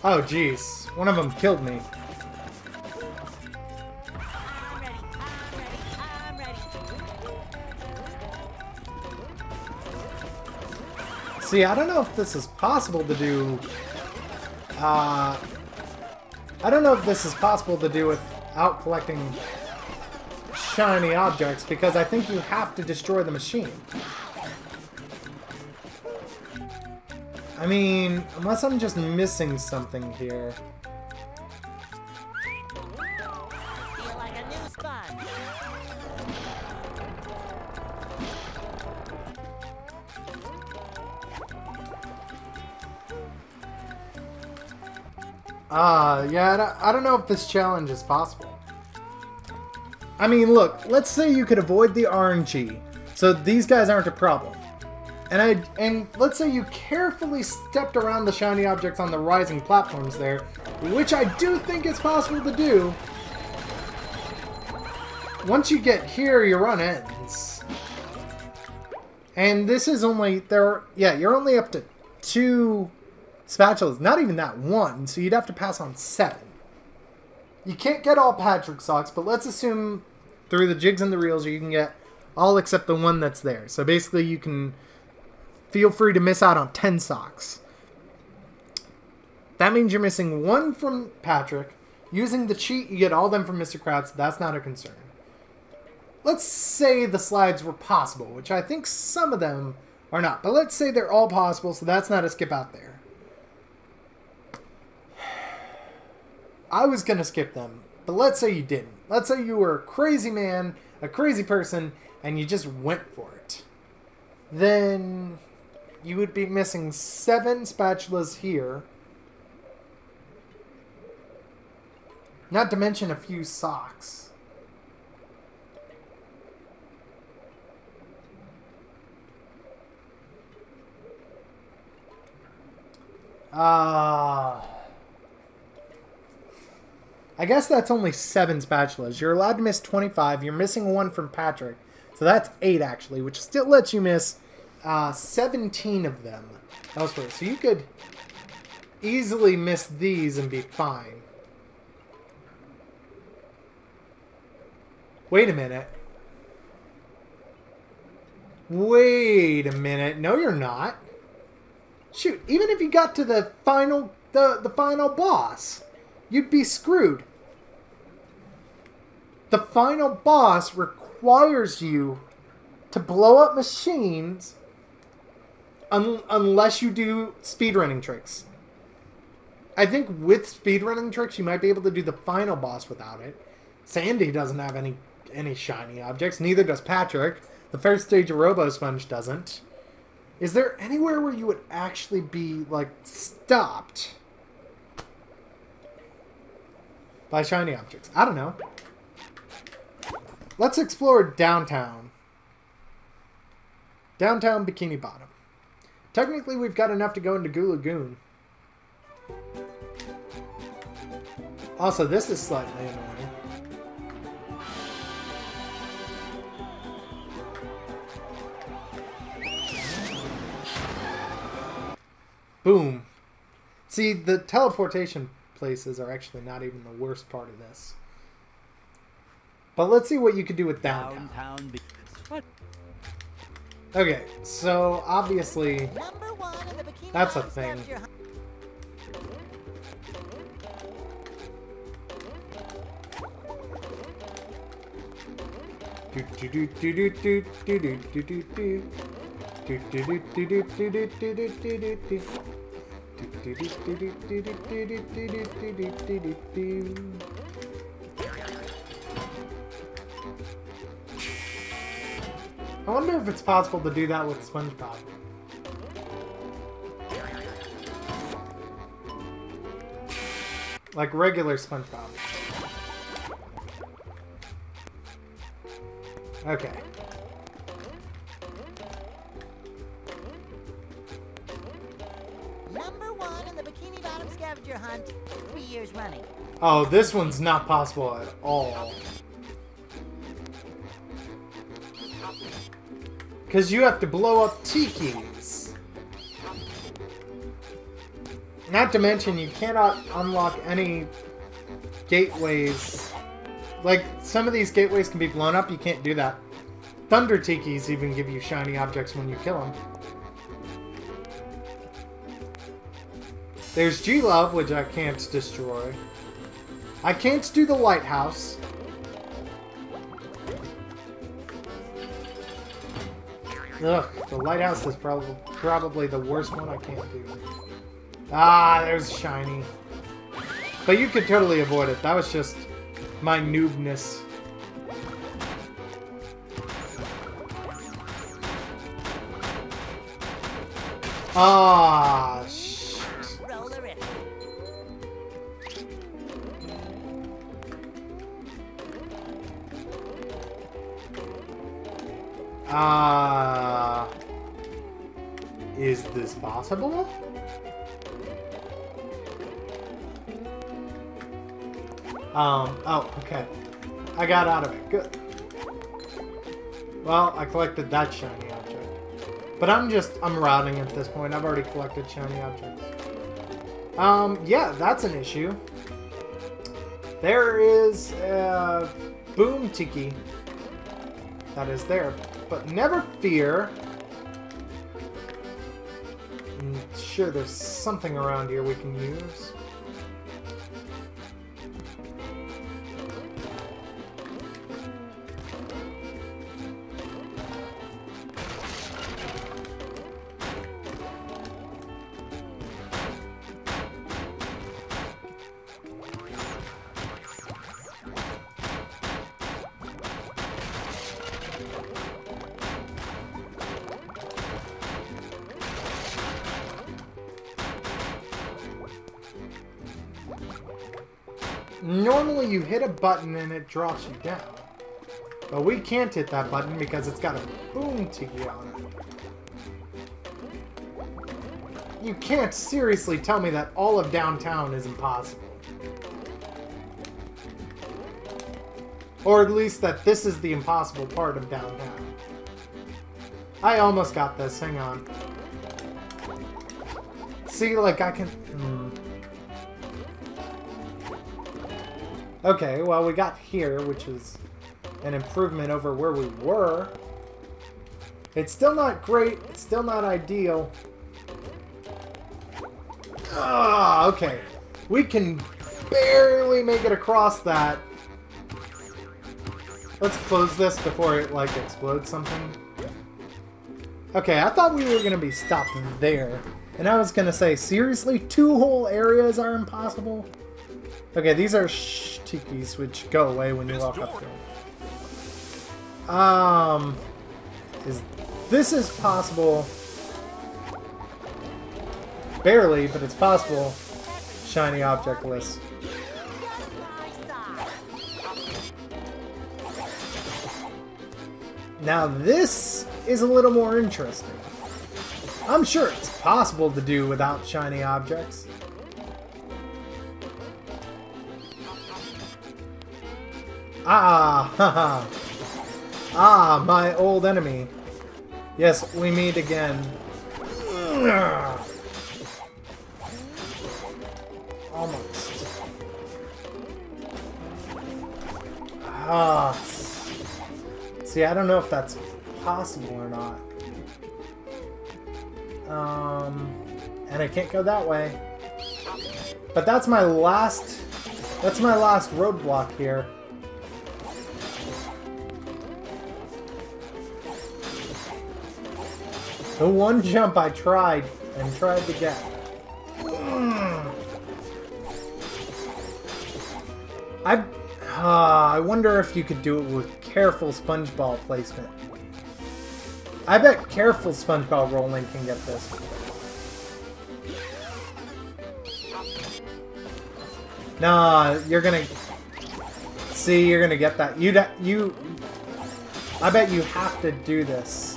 Oh, jeez. One of them killed me.
I'm ready.
See, I don't know if this is possible to do... I don't know if this is possible to do without collecting shiny objects, because I think you have to destroy the machine. I mean, unless I'm just missing something here.
Feel like a new sponge.
Yeah, I don't know if this challenge is possible. I mean, look, let's say you could avoid the RNG, so these guys aren't a problem. And let's say you carefully stepped around the shiny objects on the rising platforms there, which I do think is possible to do. Once you get here, your run ends. And this is only, you're only up to 2 spatulas, not even that one, so you'd have to pass on 7. You can't get all Patrick socks, but let's assume through the jigs and the reels you can get all except the one that's there. So basically you can feel free to miss out on 10 socks. That means you're missing 1 from Patrick. Using the cheat, you get all them from Mr. Krabs. That's not a concern. Let's say the slides were possible, which I think some of them are not. But let's say they're all possible, so that's not a skip out there. I was going to skip them, but let's say you didn't. Let's say you were a crazy man, a crazy person, and you just went for it. Then you would be missing 7 spatulas here. Not to mention a few socks. I guess that's only 7 spatulas. You're allowed to miss 25. You're missing 1 from Patrick. So that's 8, actually, which still lets you miss 17 of them elsewhere. So you could easily miss these and be fine. Wait a minute. Wait a minute. No, you're not. Shoot, even if you got to the final, the final boss, you'd be screwed. The final boss requires you to blow up machines unless you do speedrunning tricks. I think with speedrunning tricks, you might be able to do the final boss without it. Sandy doesn't have any shiny objects. Neither does Patrick. The first stage of Robo Sponge doesn't. Is there anywhere where you would actually be, like, stopped by shiny objects? I don't know. Let's explore downtown. Downtown Bikini Bottom. Technically, we've got enough to go into Goo Lagoon. Also, this is slightly annoying. Boom. See, the teleportation places are actually not even the worst part of this. But let's see what you could do with downtown. Okay, so obviously that's a thing. I wonder if it's possible to do that with SpongeBob. Like regular SpongeBob. Okay.
Number 1 in the Bikini Bottom scavenger hunt, 3 years running.
Oh, this one's not possible at all. Because you have to blow up tikis. Not to mention, you cannot unlock any gateways. Like, some of these gateways can be blown up. You can't do that. Thunder tikis even give you shiny objects when you kill them. There's G-Love, which I can't destroy. I can't do the lighthouse. Ugh, the lighthouse is probably the worst one I can't do. Ah, there's shiny. But you could totally avoid it. That was just my noobness. Ah, shit.
Roller it.
Is this possible? Oh, okay. I got out of it. Good. Well, I collected that shiny object. But I'm routing at this point. I've already collected shiny objects. Yeah, that's an issue. There is a Boom Tiki that is there. But never fear. Sure, there's something around here we can use. Normally you hit a button and it drops you down. But we can't hit that button because it's got a Boom Tiki on it. You can't seriously tell me that all of downtown is impossible. Or at least that this is the impossible part of downtown. I almost got this, hang on. See, like I can... Okay, well we got here, which is an improvement over where we were. It's still not great, it's still not ideal. Ah, okay. We can barely make it across that. Let's close this before it, like, explodes something. Okay, I thought we were gonna be stopped there. And I was gonna say, seriously? 2 whole areas are impossible? Okay, these are tikis, which go away when you walk up there. This is possible. Barely, but it's possible. Shiny object list. Now this is a little more interesting. I'm sure it's possible to do without shiny objects. Ah, haha. Ah, my old enemy. Yes, we meet again. Almost. Ah. See, I don't know if that's possible or not. And I can't go that way. But that's my last roadblock here. The one jump I tried to get. I wonder if you could do it with careful sponge ball placement. I bet careful sponge ball rolling can get this. Nah, you're gonna see. You're gonna get that. I bet you have to do this.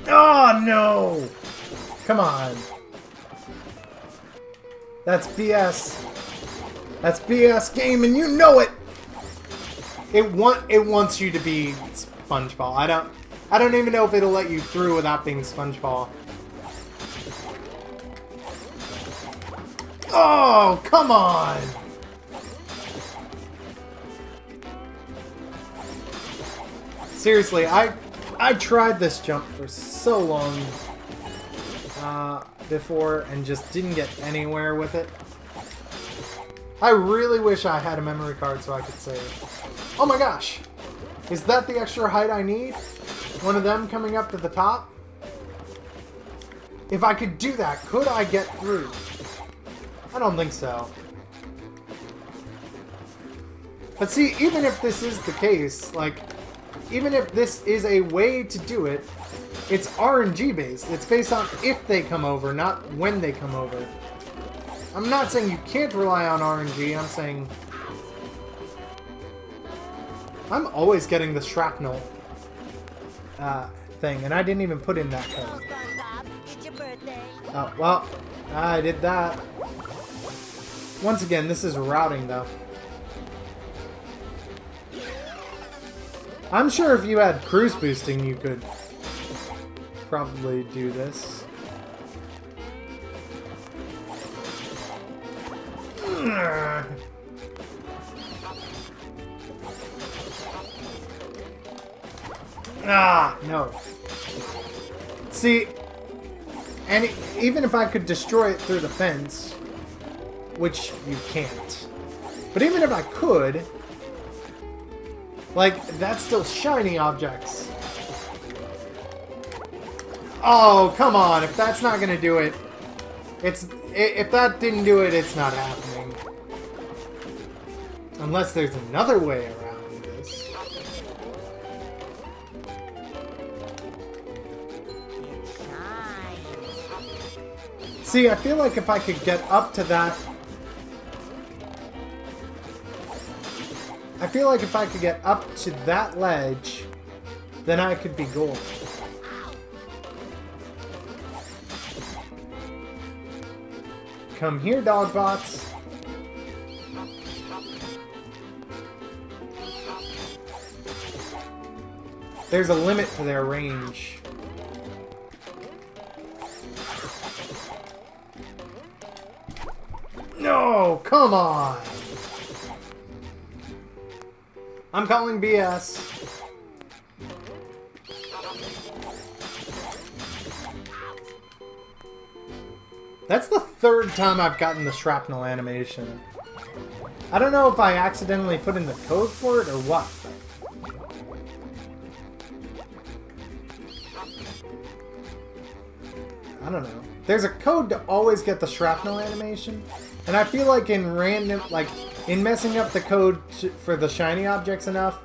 Oh, no! Come on. That's BS. That's BS game, and you know it! It wants you to be SpongeBall. I don't even know if it'll let you through without being SpongeBall. Oh, come on! Seriously, I tried this jump for so long before and just didn't get anywhere with it. I really wish I had a memory card so I could save. Oh my gosh! Is that the extra height I need? One of them coming up to the top? If I could do that, could I get through? I don't think so. But see, even if this is the case, like, even if this is a way to do it, it's RNG based. It's based on if they come over, not when they come over. I'm not saying you can't rely on RNG, I'm saying... I'm always getting the shrapnel thing, and I didn't even put in that code.
It's your birthday.
Oh, well, I did that. Once again, this is routing, though. I'm sure if you had cruise boosting, you could probably do this. Ah, no. See, and even if I could destroy it through the fence, which you can't, but even if I could, like, that's still shiny objects. Oh, come on. If that's not gonna do it, if that didn't do it, it's not happening. Unless there's another way around this. See, I feel like if I could get up to that... I feel like if I could get up to that ledge, then I could be gold. Come here, dog bots. There's a limit to their range. No, come on. I'm calling BS. That's the third time I've gotten the shrapnel animation. I don't know if I accidentally put in the code for it or what. I don't know. There's a code to always get the shrapnel animation, and I feel like in random, like, in messing up the code for the shiny objects enough,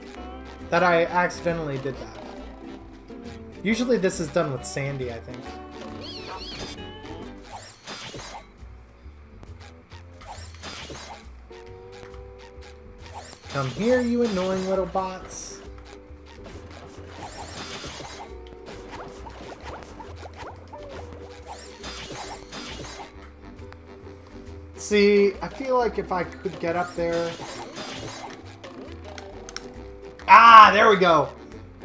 that I accidentally did that. Usually this is done with Sandy, I think. Come here, you annoying little bots. See, I feel like if I could get up there... Ah, there we go.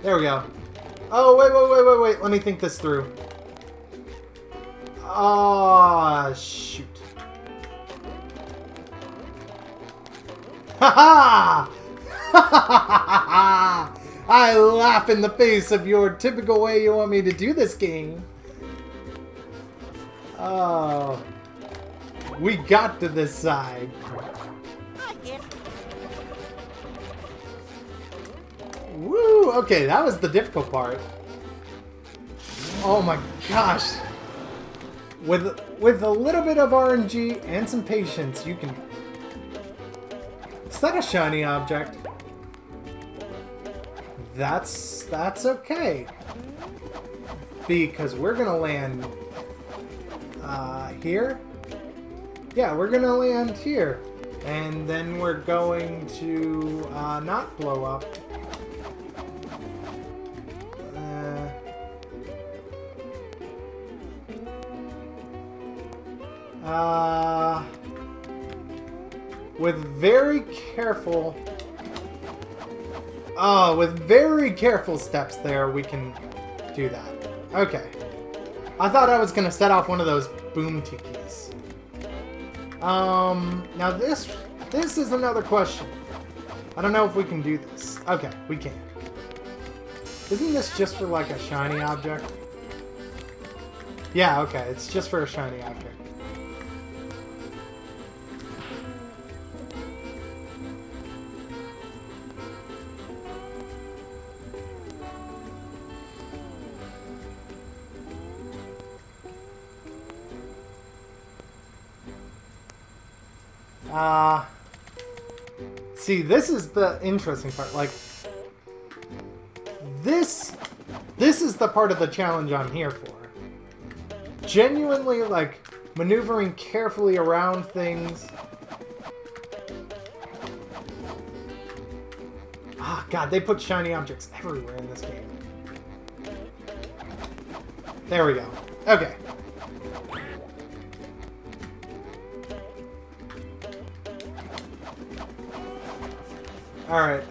There we go. Oh, wait. Let me think this through. Ah, shoot. Ha ha! I laugh in the face of your typical way you want me to do this game. Oh. We got to this side. Woo! Okay, that was the difficult part. Oh my gosh. With a little bit of RNG and some patience, you can... Is that a shiny object? That's okay. Because we're gonna land here. Yeah, we're gonna land here. And then we're going to not blow up. With very careful... with very careful steps there, we can do that. Okay. I thought I was going to set off one of those boom tikis. Now this is another question. I don't know if we can do this. Okay, we can. Isn't this just for, like, a shiny object? Yeah, okay, it's just for a shiny object. See, this is the interesting part. Like, this is the part of the challenge I'm here for. Genuinely, like, maneuvering carefully around things. Ah, God, they put shiny objects everywhere in this game. There we go. Okay. Alright,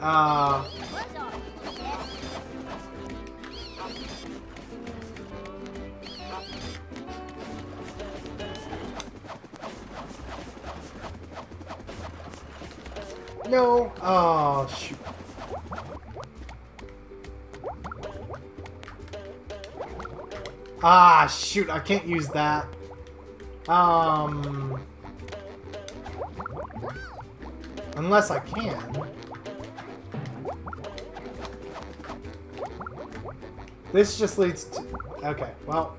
no! Oh, shoot. Ah, shoot, I can't use that. Unless I can. This just leads to... Okay, well...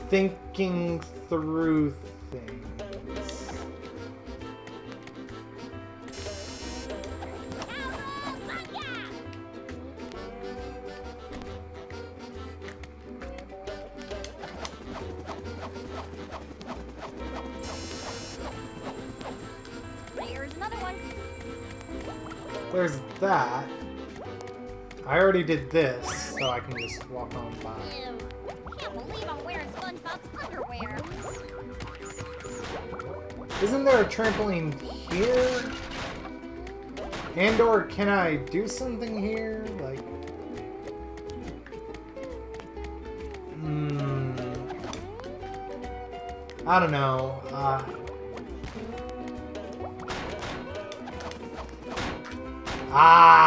Thinking through things.
There's another one.
There's that. I already did this, so I can just walk on by.
Ew. Can't believe I'm wearing SpongeBob's underwear.
Isn't there a trampoline here? And or can I do something here? Like... I don't know.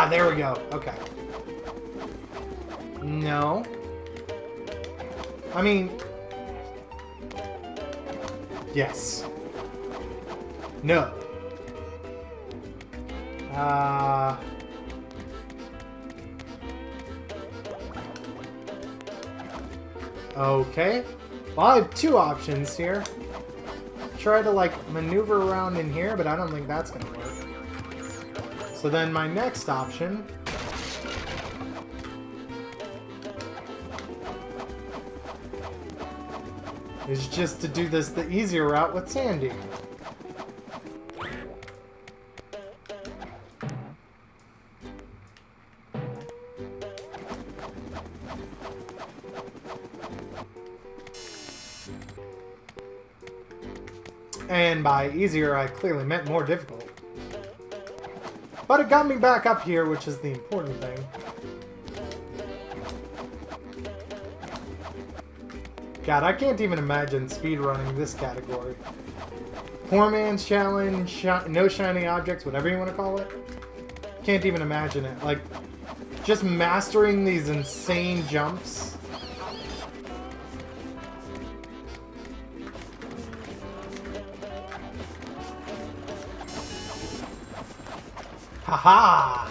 There we go. Okay. No. I mean... Yes. No. Okay. Well, I have two options here. Try to, like, maneuver around in here, but I don't think that's gonna work. So then my next option... is just to do this the easier route with Sandy. And by easier, I clearly meant more difficult. But it got me back up here, which is the important thing. God, I can't even imagine speedrunning this category. Poor man's challenge, no shiny objects, whatever you want to call it. Can't even imagine it. Like, just mastering these insane jumps. Haha!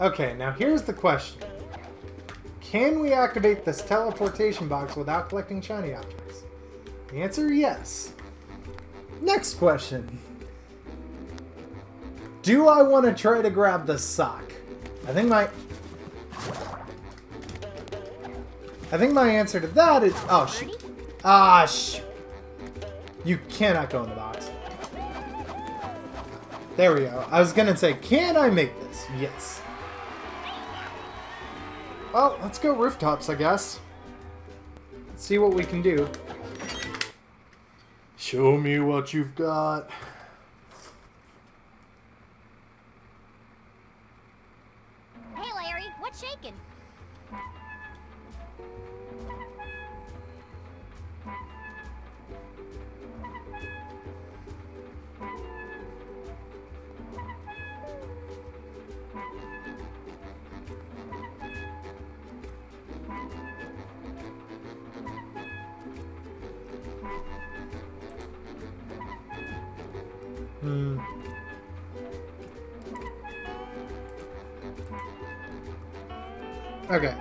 Okay, now here's the question. Can we activate this teleportation box without collecting shiny objects? Answer, yes. Next question. Do I want to try to grab the sock? I think my answer to that is... Oh, shoot. Ah, shoot. You cannot go in the box. There we go. I was gonna say, can I make this? Yes. Well, let's go rooftops, I guess. Let's see what we can do. Show me what you've got.
Hey, Larry, what's shaking?
Okay.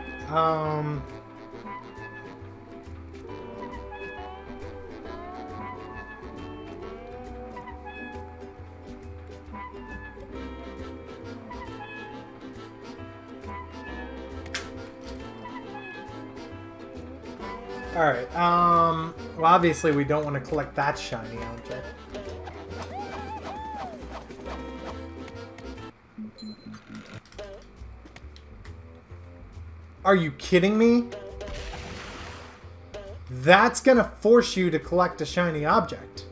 Alright, well, obviously we don't want to collect that shiny object. Are you kidding me? That's gonna force you to collect a shiny object.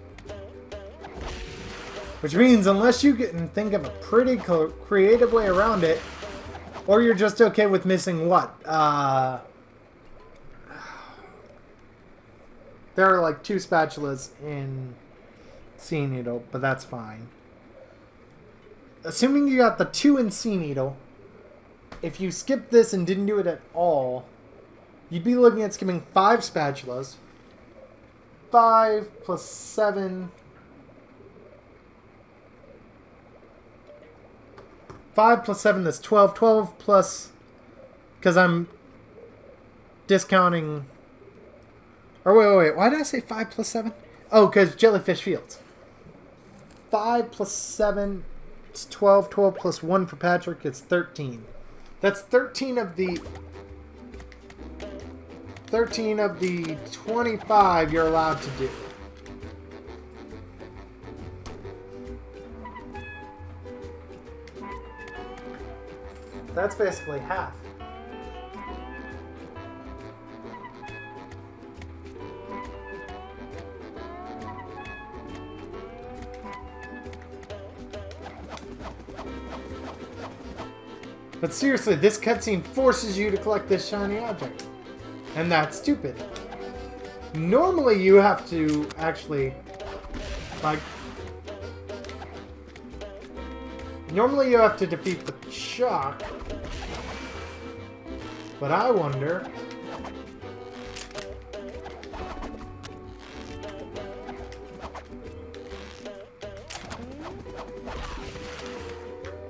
Which means, unless you can think of a pretty creative way around it, or you're just okay with missing what? There are like 2 spatulas in Sea Needle, but that's fine. Assuming you got the 2 in Sea Needle, if you skipped this and didn't do it at all, you'd be looking at skipping 5 spatulas. 5 plus 7. 5 plus 7, that's 12. 12 plus... Because I'm discounting... Or wait. Why did I say 5 plus 7? Oh, because Jellyfish Fields. 5 plus 7, it's 12. 12 plus 1 for Patrick, it's 13. That's 13 of the 25 you're allowed to do. That's basically half. But seriously, this cutscene forces you to collect this shiny object. And that's stupid. Normally you have to actually, like... Normally you have to defeat the shock. But I wonder...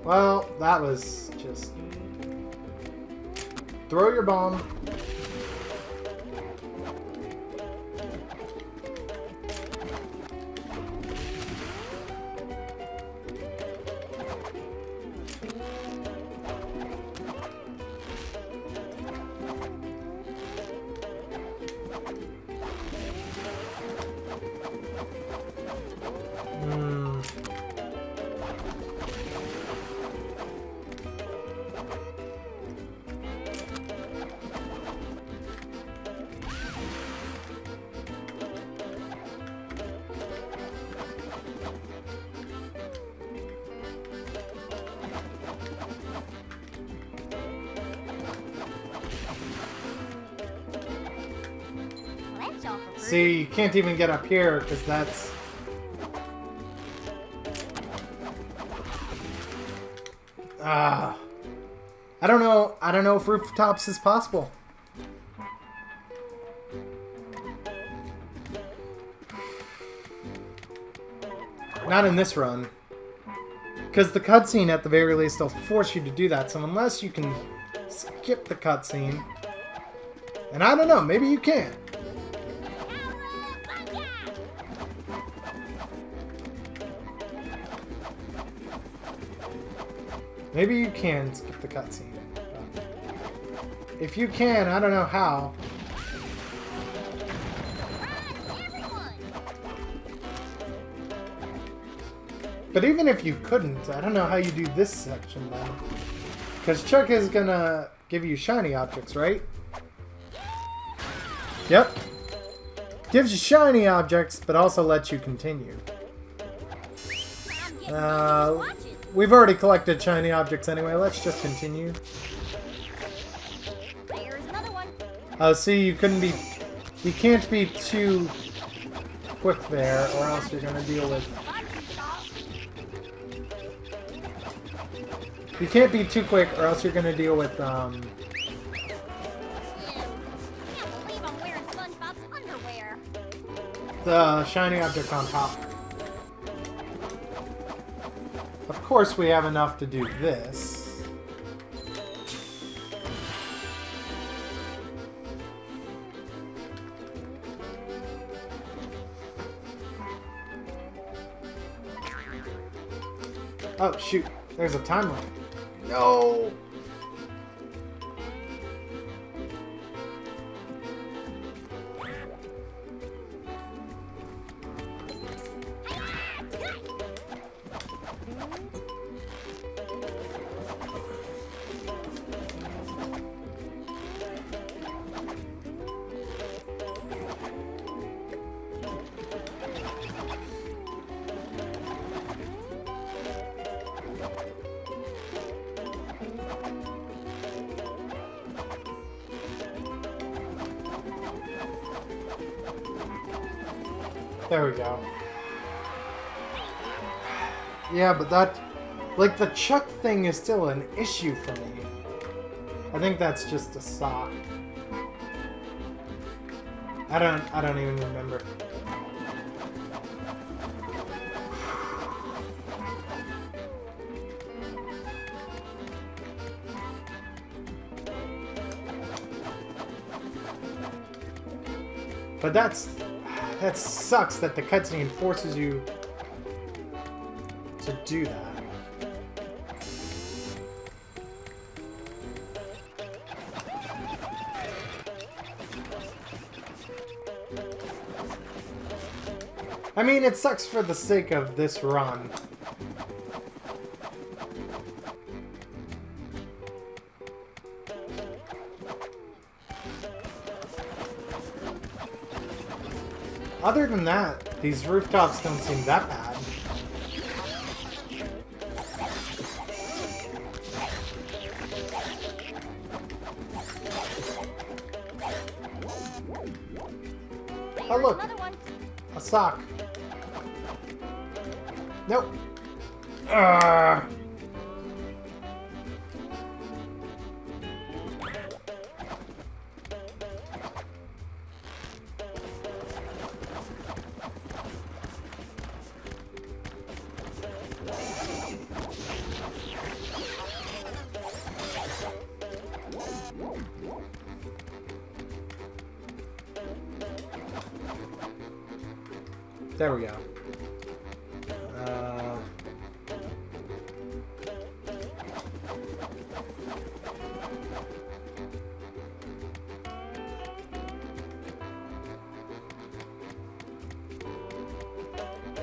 Well, that was just... Throw your bomb. See, you can't even get up here because that's... I don't know. I don't know if rooftops is possible. Not in this run. Because the cutscene, at the very least, will force you to do that. So unless you can skip the cutscene... And I don't know, maybe you can. Maybe you can skip the cutscene. If you can, I don't know how. But even if you couldn't, I don't know how you do this section then. Because Chuck is gonna give you shiny objects, right? Yep. Gives you shiny objects, but also lets you continue. We've already collected shiny objects anyway. Let's just continue.
There's another one.
See, you can't be too quick there, or else you're gonna deal with. You can't be too quick, or else you're gonna deal with
Can't believe I'm wearing SpongeBob's underwear.
the shiny object on top. Of course, we have enough to do this. Oh, shoot. There's a time limit. No! There we go. Yeah, but that... Like, the Chuck thing is still an issue for me. I think that's just a sock. I don't even remember. But that sucks that the cutscene forces you to do that. I mean, it sucks for the sake of this run. Other than that, these rooftops don't seem that bad. Oh look, a sock. Nope. There we go.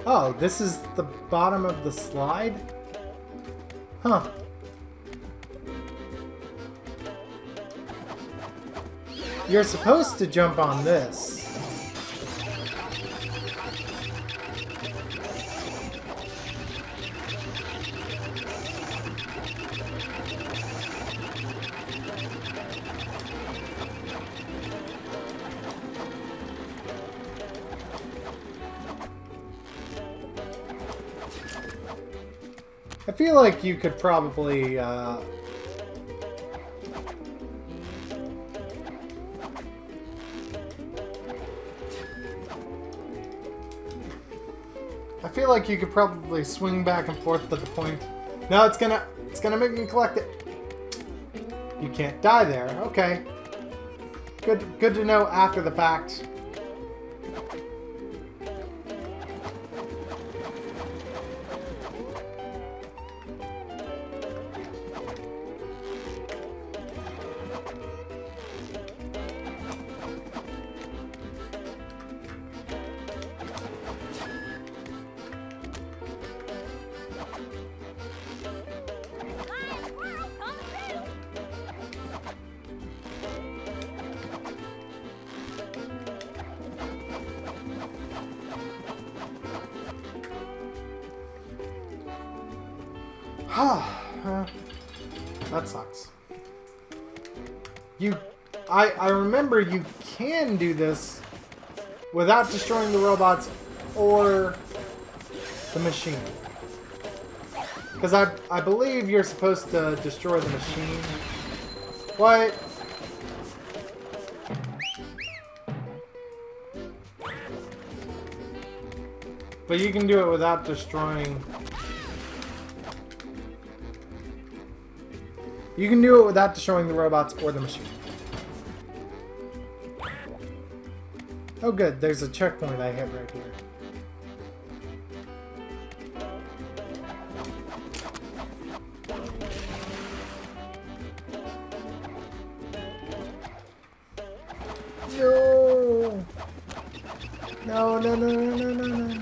Oh, this is the bottom of the slide? Huh. You're supposed to jump on this. I feel like you could probably, I feel like you could probably swing back and forth to the point. No, it's gonna make me collect it. You can't die there. Okay. Good to know after the fact. That sucks. I remember you can do this without destroying the robots or the machine. Because I believe you're supposed to destroy the machine. What? But you can do it without destroying... You can do it without destroying the robots or the machine. Oh good, there's a checkpoint I hit right here. No! No.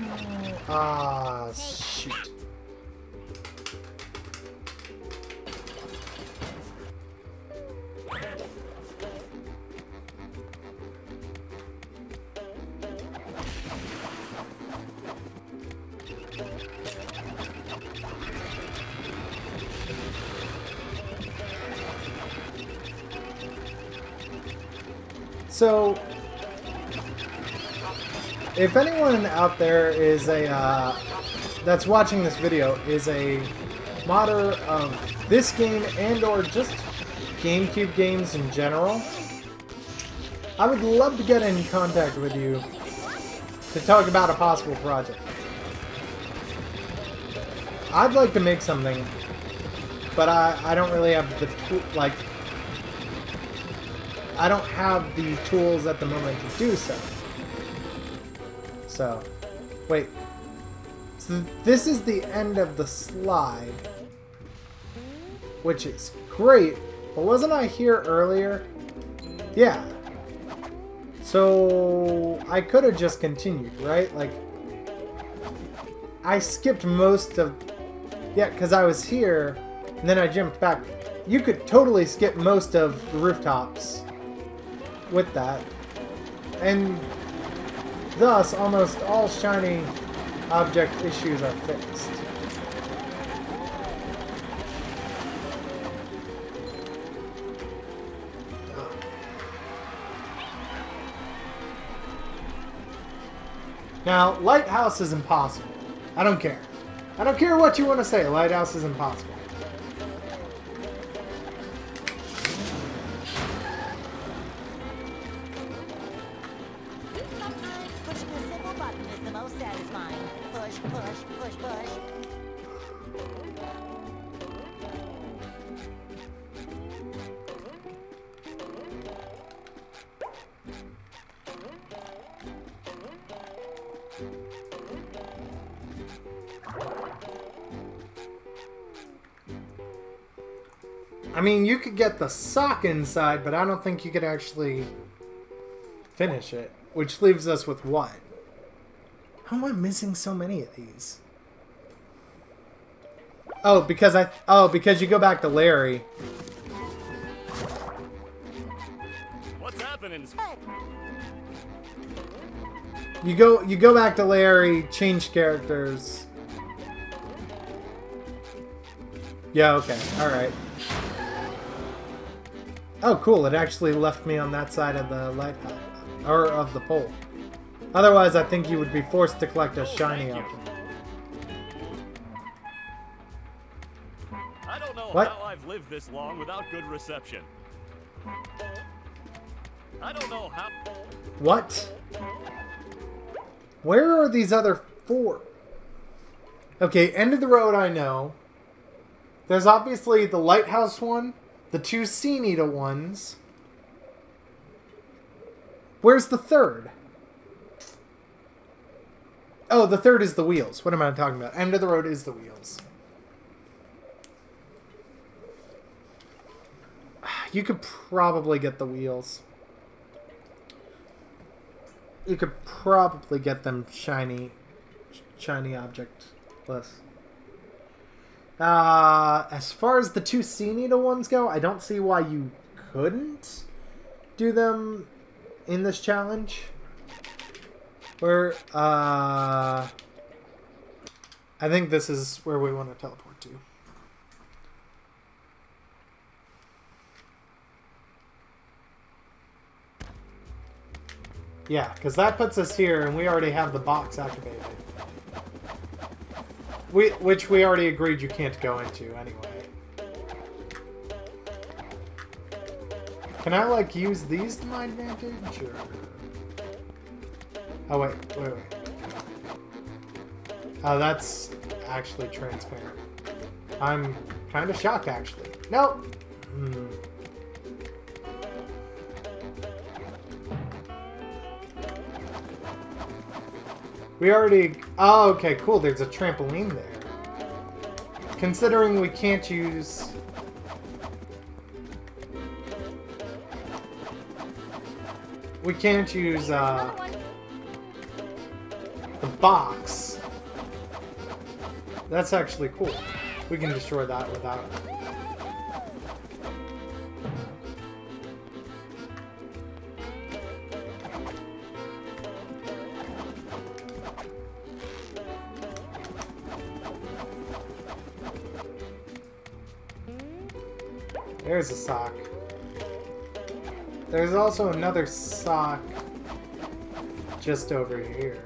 Ah, shoot. So, if anyone out there is that's watching this video is a modder of this game and or just GameCube games in general, I would love to get in contact with you to talk about a possible project. I'd like to make something, but I don't really have the I don't have the tools at the moment to do so. So, wait. So this is the end of the slide, which is great, but wasn't I here earlier? Yeah. So, I could have just continued, right? Like, I skipped most of... Yeah, because I was here, and then I jumped back. You could totally skip most of the rooftops with that, and thus almost all shiny object issues are fixed. Now, Lighthouse is impossible. I don't care. I don't care what you want to say. Lighthouse is impossible.
Pushing a simple button is the most satisfying. Push, push, push, push.
I mean, you could get the sock inside, but I don't think you could actually finish it. Which leaves us with what? How am I missing so many of these? Oh, because you go back to Larry.
What's happening?
You go back to Larry, change characters. Yeah, okay. Alright. Oh, cool. It actually left me on that side of the lighthouse. Or of the pole. Otherwise, I think you would be forced to collect a shiny object.
I don't know
What?
how I've lived this long without good reception. I don't know how...
What? Where are these other four? Okay, end of the road I know. There's obviously the lighthouse one, the two sea needle ones. Where's the third? Oh, the third is the wheels. What am I talking about? End of the road is the wheels. You could probably get the wheels. You could probably get them shiny object-less. As far as the two sea needle ones go, I don't see why you couldn't do them in this challenge. Where, I think this is where we want to teleport to. Yeah, because that puts us here, and we already have the box activated. Which we already agreed you can't go into anyway. Can I, like, use these to my advantage, or... Oh, wait. Oh, that's actually transparent. I'm kind of shocked, actually. Nope! We already... Oh, okay, cool. There's a trampoline there. Considering we can't use... We can't use, the box. That's actually cool. We can destroy that without... There's a sock. There's also another sock just over here.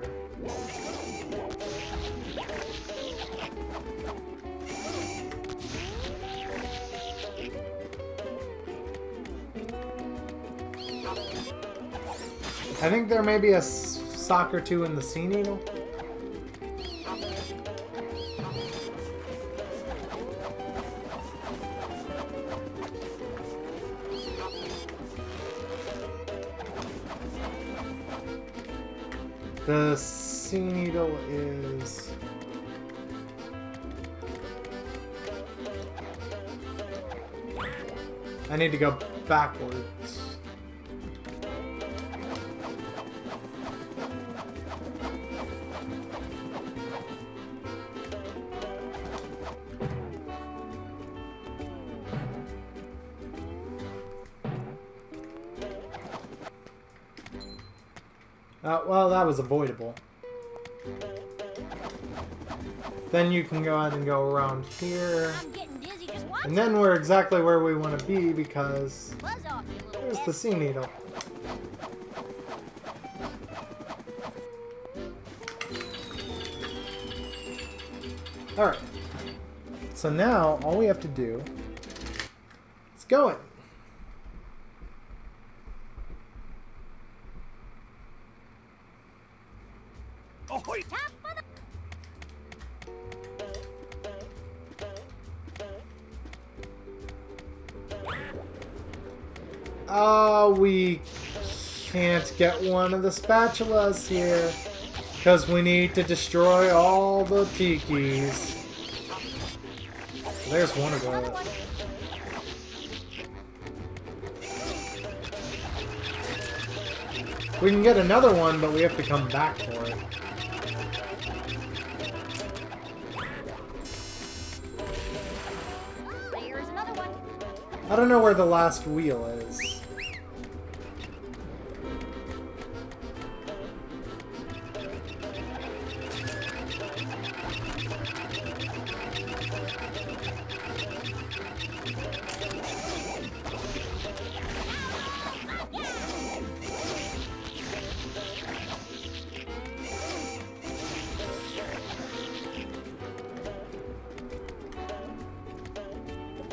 I think there may be a sock or two in the sea needle. The sea needle is... I need to go backwards. Well, that was avoidable. Then you can go ahead and go around here.
I'm getting dizzy just watching.
And then we're exactly where we want to be because
Buzz off, you little
there's the
pest.
sea needle. Alright. So now all we have to do is go in.
Ahoy!
Top of the...
Oh, we can't get one of the spatulas here because we need to destroy all the tikis. There's one of
Another
those.
one.
We can get another one, but we have to come back for it.
There's another one.
I don't know where the last wheel is.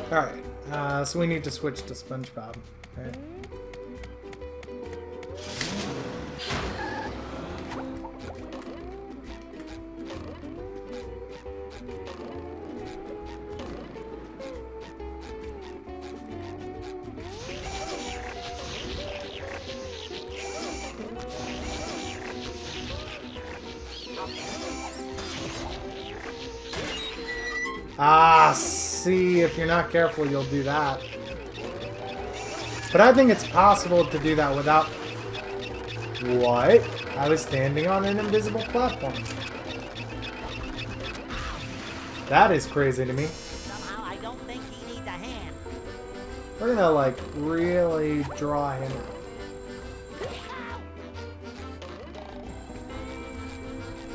Alright, so we need to switch to SpongeBob. Right. Ah, see, if you're not careful, you'll do that. But I think it's possible to do that without... What? I was standing on an invisible platform. That is crazy to me.
Somehow I don't think he needs a hand.
We're gonna, like, really draw him out.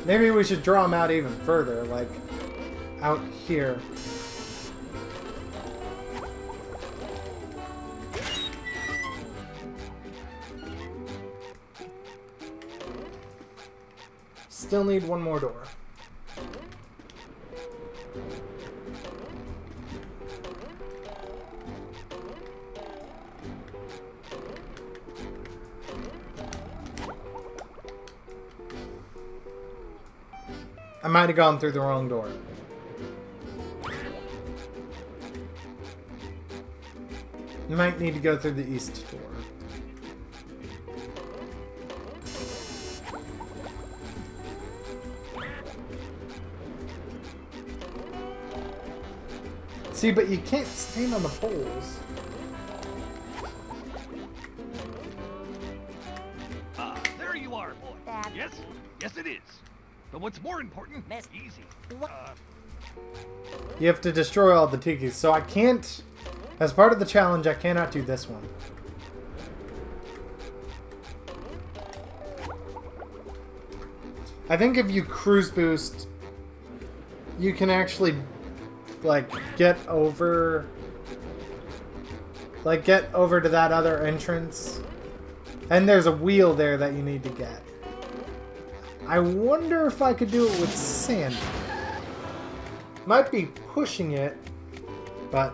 Maybe we should draw him out even further, like... out here. still need one more door. I might have gone through the wrong door. You might need to go through the east door. See, but you can't stand on the poles.
There you are, boy.
Dad.
Yes it is. But what's more important,
Miss-
easy.
You have to destroy all the tikis, so I can't... As part of the challenge, I cannot do this one. I think if you cruise boost, you can actually, like, get over to that other entrance. And there's a wheel there that you need to get. I wonder if I could do it with sand. Might be pushing it, but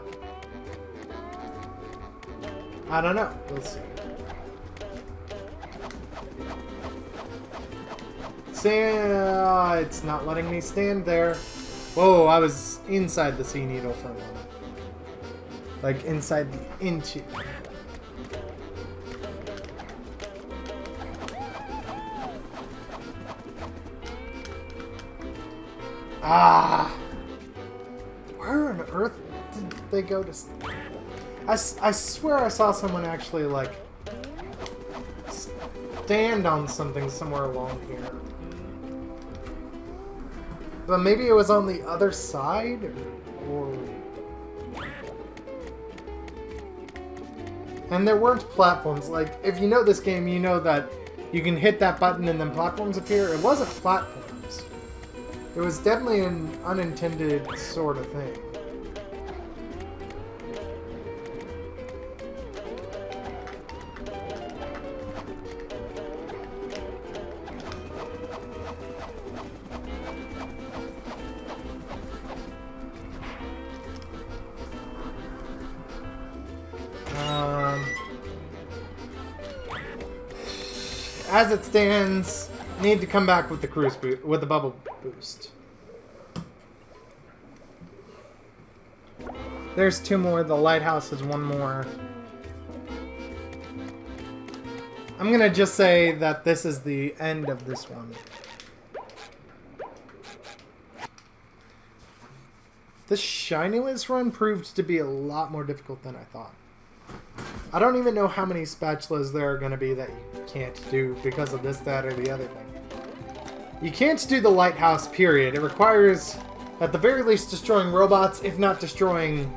I don't know. We'll see. It's not letting me stand there. Whoa, I was inside the sea needle for a moment. Like inside the inch. Ah! Where on earth did they go to... I swear I saw someone actually, like, stand on something somewhere along here. But maybe it was on the other side? Or... And there weren't platforms. Like, if you know this game, you know that you can hit that button and then platforms appear. It wasn't platforms. It was definitely an unintended sort of thing. As it stands, need to come back with the cruise boot with the bubble boost. There's two more. The lighthouse is one more. I'm gonna just say that this is the end of this one. This Shinyless run proved to be a lot more difficult than I thought. I don't even know how many spatulas there are going to be that you can't do because of this, that, or the other thing. You can't do the lighthouse, period. It requires, at the very least, destroying robots, if not destroying...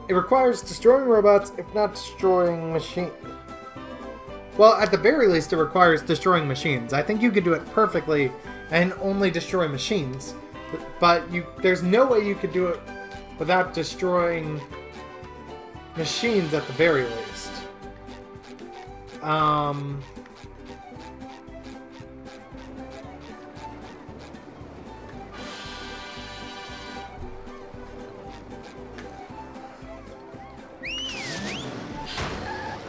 It requires destroying robots, if not destroying machines. Well, at the very least, it requires destroying machines. I think you could do it perfectly and only destroy machines. But there's no way you could do it without destroying machines at the very least.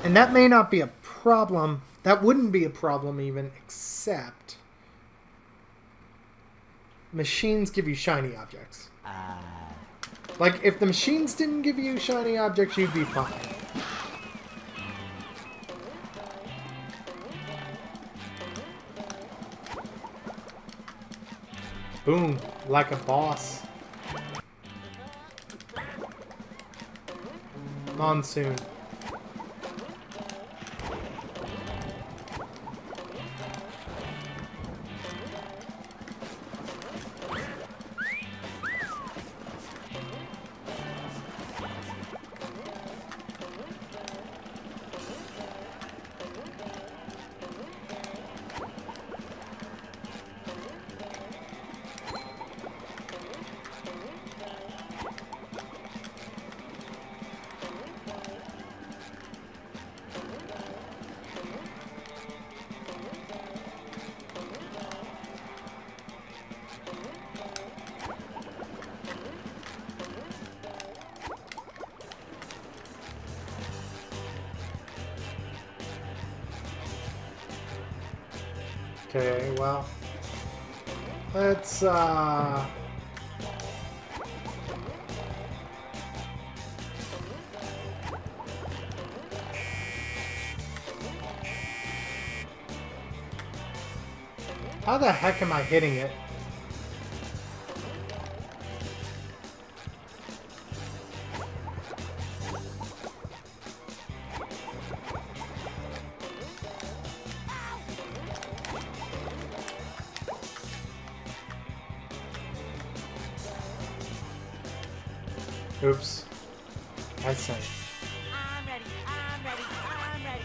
And that may not be a problem. That wouldn't be a problem even, except machines give you shiny objects. Like, if the machines didn't give you shiny objects, you'd be fine. Boom, like a boss. Monsoon. Okay, well. Let's, how the heck am I hitting it? Oops. I sank.
I'm ready. I'm ready. I'm ready.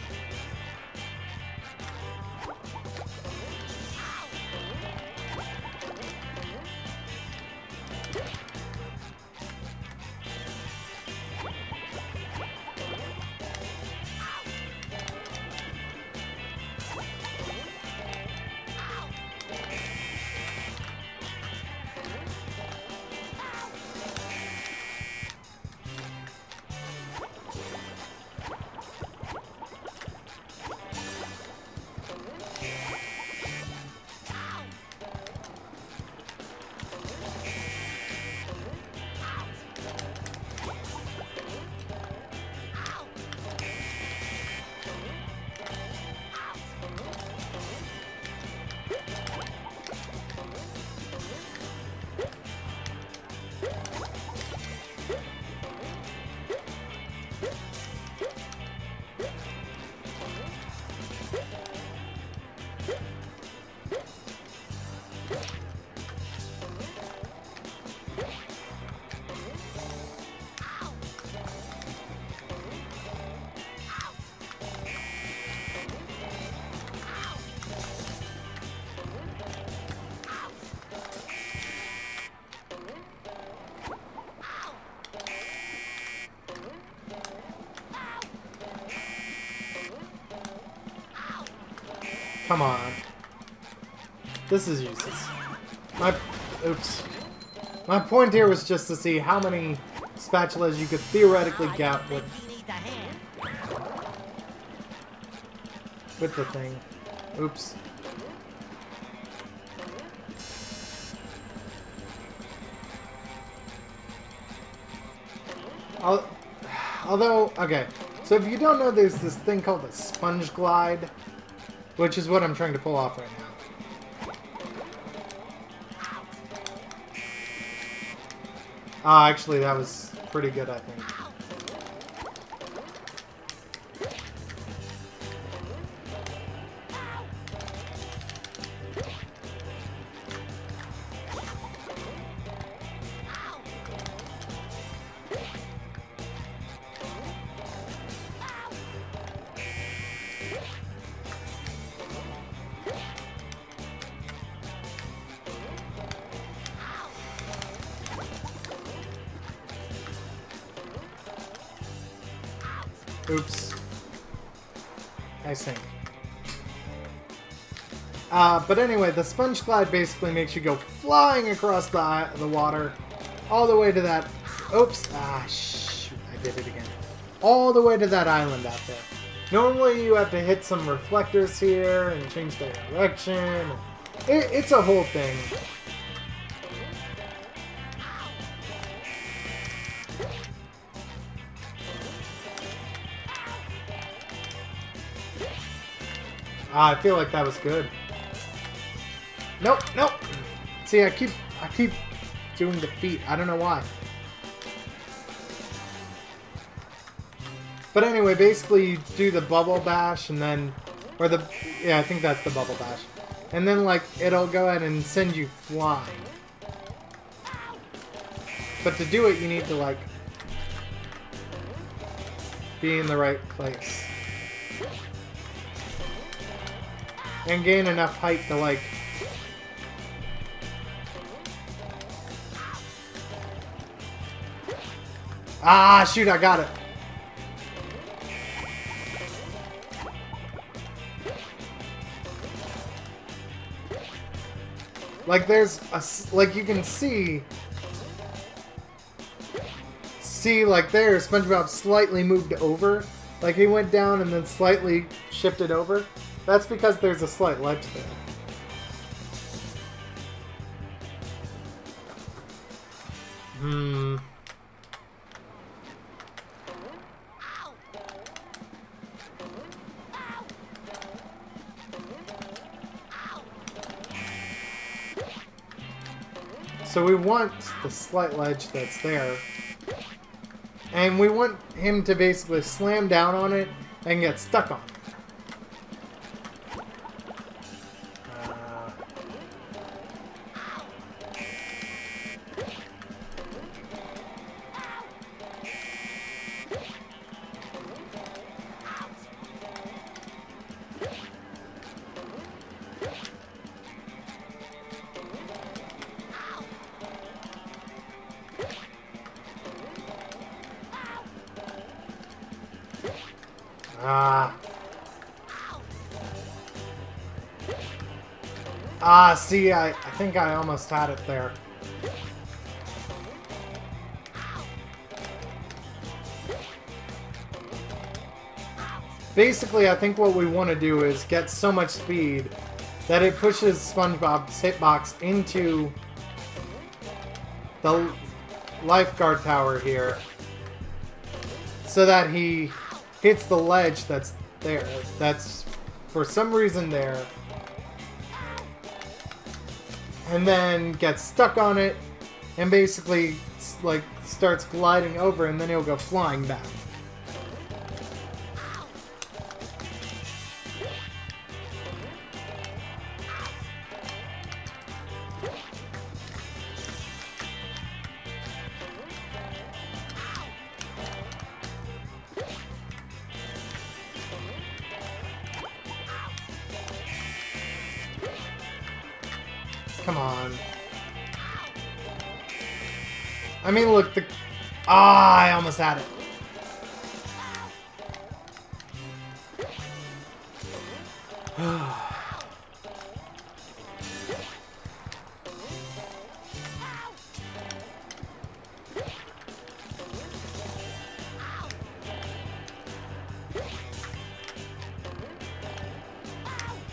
Come on. This is useless. Oops. My point here was just to see how many spatulas you could theoretically get
He needs a hand.
with the thing. Oops. Although, okay. So if you don't know, there's this thing called a sponge glide, which is what I'm trying to pull off right now. Actually, that was pretty good, I think. Oops. I sink. But anyway, the sponge glide basically makes you go flying across the water all the way to that... Oops. Shoot. I did it again. All the way to that island out there. Normally you have to hit some reflectors here and change their direction. It's a whole thing. I feel like that was good. Nope, nope. See, I keep doing the feet. I don't know why. But anyway, basically you do the bubble bash and then, yeah, I think that's the bubble bash. And then like it'll go ahead and send you flying. But to do it, you need to like be in the right place. And gain enough height to like... Shoot, I got it. Like there's a... Like you can see... like there, SpongeBob slightly moved over. Like he went down and then slightly shifted over. That's because there's a slight ledge there. Hmm. So we want the slight ledge that's there. And we want him to basically slam down on it and get stuck on it. See, I think I almost had it there. Basically, I think what we want to do is get so much speed that it pushes SpongeBob's hitbox into the lifeguard tower here so that he hits the ledge that's there. That's for some reason there. And then gets stuck on it and basically like starts gliding over, and then he'll go flying back. Come on. I mean, look, the... Ah, I almost had it.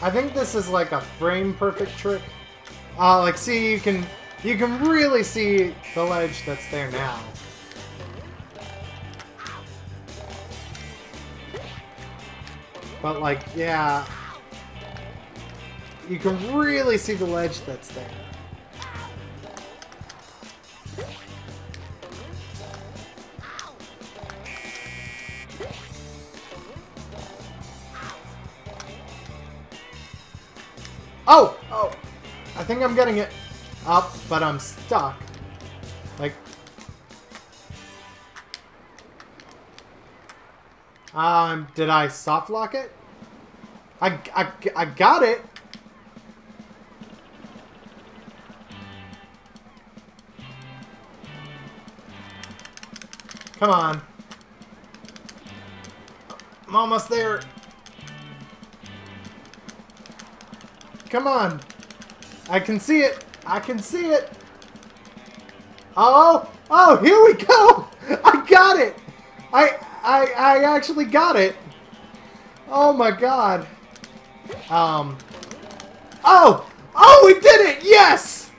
I think this is like a frame perfect trick. Like, see, you can really see the ledge that's there now. But, like, yeah, you can really see the ledge that's there. Oh! Oh! I think I'm getting it up, but I'm stuck. Like... did I soft lock it? I got it! Come on. I'm almost there. Come on. I can see it. I can see it. Oh, oh, here we go. I got it. I actually got it. Oh my god. Oh, we did it. Yes.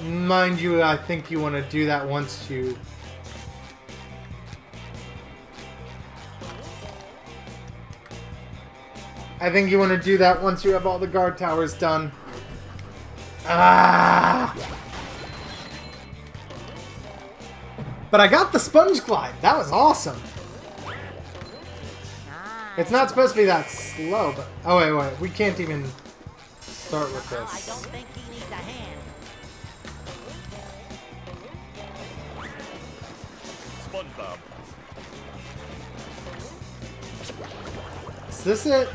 Mind you, I think you want to do that once you... I think you want to do that once you have all the guard towers done. Ah! But I got the sponge glide. That was awesome. It's not supposed to be that slow, but... Oh, wait. We can't even start with this.
I don't think he needs a hand.
SpongeBob.
Is this it?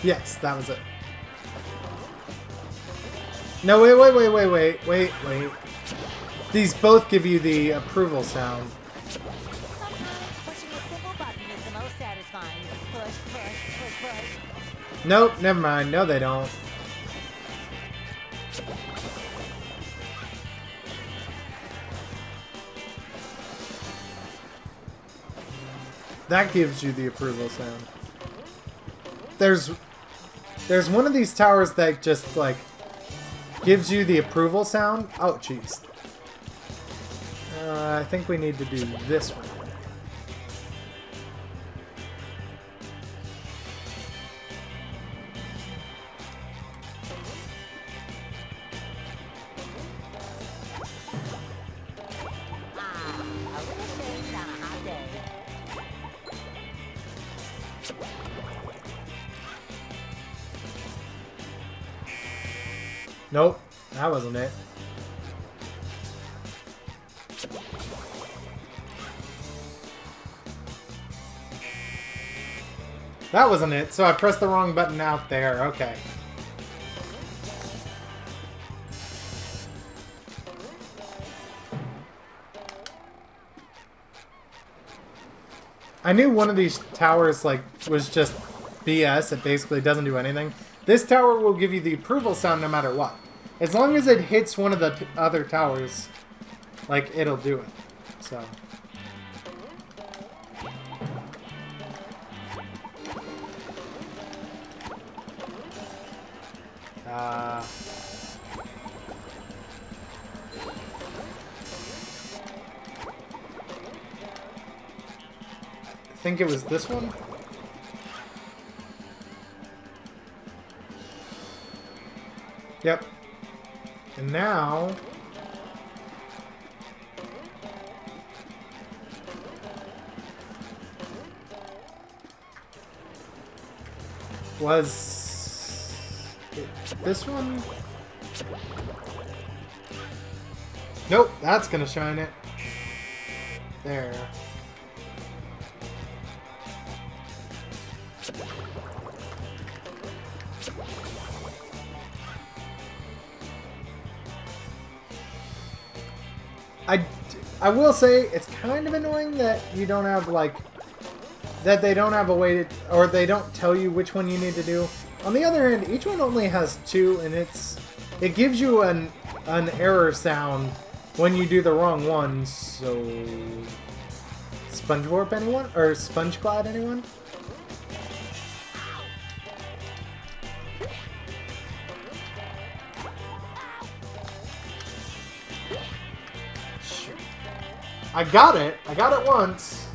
Yes, that was it. No, wait. These both give you the approval sound.
Sometimes pushing a simple button is the most satisfying. Push.
Nope, never mind. No, they don't. That gives you the approval sound. There's one of these towers that just, like, gives you the approval sound. Oh, jeez. I think we need to do this one. Nope, that wasn't it. That wasn't it, so I pressed the wrong button out there. Okay. I knew one of these towers, like, was just BS. It basically doesn't do anything. This tower will give you the approval sound no matter what. As long as it hits one of the other towers, like, it'll do it. So. I think it was this one. Yep. And now... was... it this one? Nope, that's gonna shine it. There. I will say it's kind of annoying that you don't have, like, that they don't have a way to, or they don't tell you which one you need to do. On the other hand, each one only has 2, and it gives you an error sound when you do the wrong one. So, Sponge Warp anyone? Or Sponge Glide anyone? I got it. I got it once.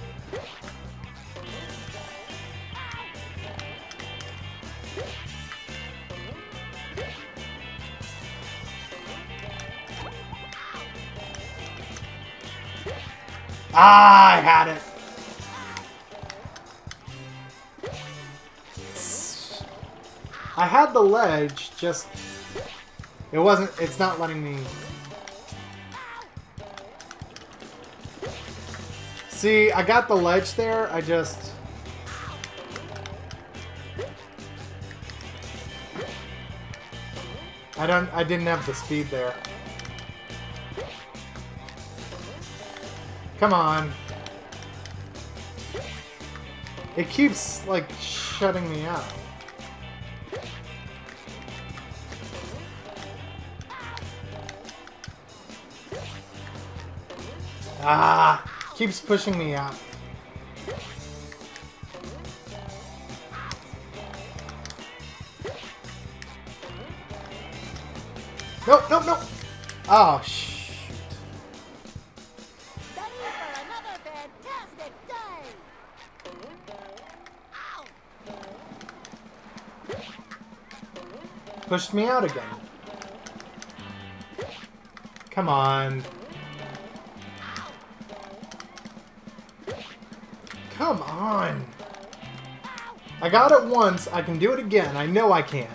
Ah, I had it. I had the ledge, just it's not letting me. See, I got the ledge there, I didn't have the speed there. Come on. It keeps, like, shutting me out. Ah! Keeps pushing me out. Nope, nope, nope. Oh, shoot.
Study for another fantastic day. Ow.
Pushed me out again. Come on. Come on. I got it once. I can do it again. I know I can.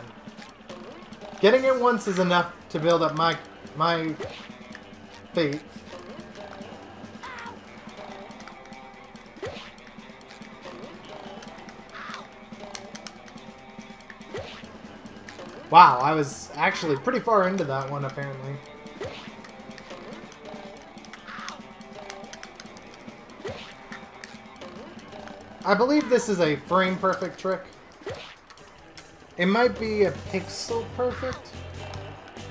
Getting it once is enough to build up my faith. Wow, I was actually pretty far into that one, apparently. I believe this is a frame perfect trick. It might be a pixel perfect,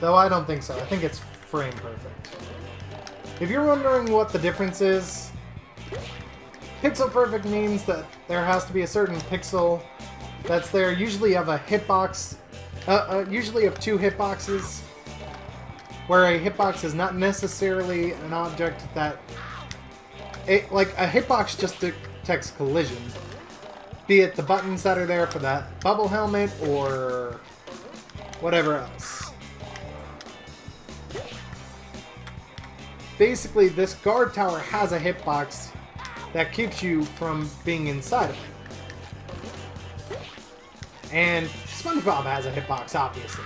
Though I don't think so. I think it's frame perfect. If you're wondering what the difference is, pixel perfect means that there has to be a certain pixel that's there, usually of a hitbox, usually of 2 hitboxes, where a hitbox is not necessarily an object that... like, a hitbox just detects collision. Be it the buttons that are there for that bubble helmet, or whatever else. Basically, this guard tower has a hitbox that keeps you from being inside of it. And SpongeBob has a hitbox, obviously.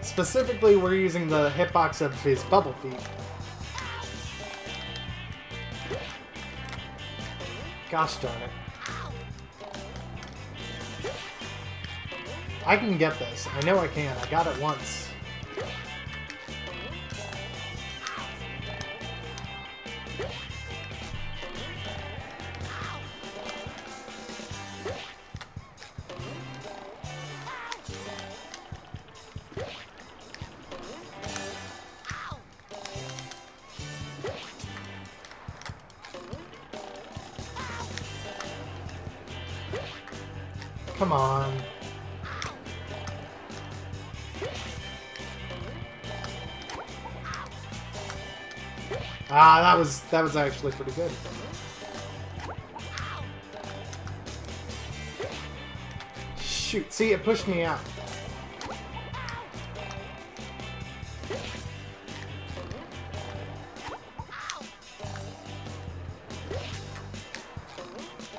Specifically, we're using the hitbox of his bubble feet. Gosh darn it. I can get this. I know I can. I got it once. Come on. Ah, that was actually pretty good. Shoot, see, it pushed me out.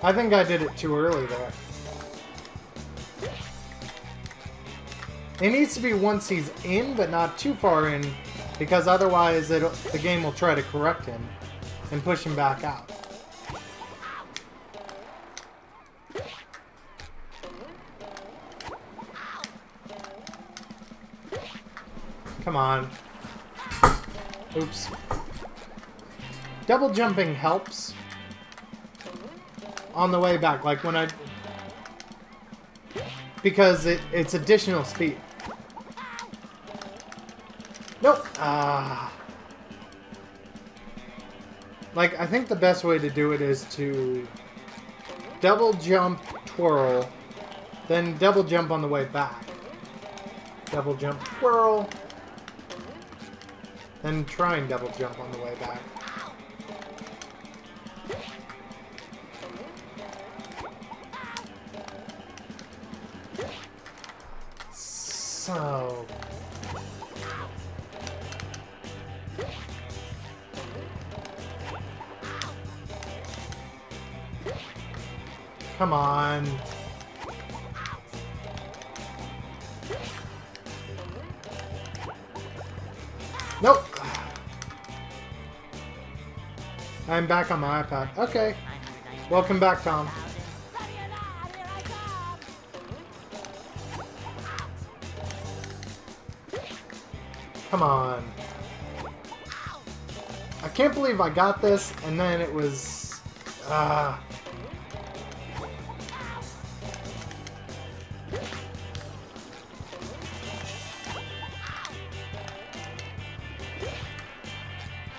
I think I did it too early there. It needs to be once he's in, but not too far in, because otherwise the game will try to correct him and push him back out. Come on. Oops. Double jumping helps on the way back, like when because it's additional speed. Nope. Like, I think the best way to do it is to double jump, twirl, then double jump on the way back. Double jump, twirl, then try and double jump on the way back. So... Come on. Nope. I'm back on my iPad. Okay. Welcome back, Tom. Come on. I can't believe I got this, and then it was...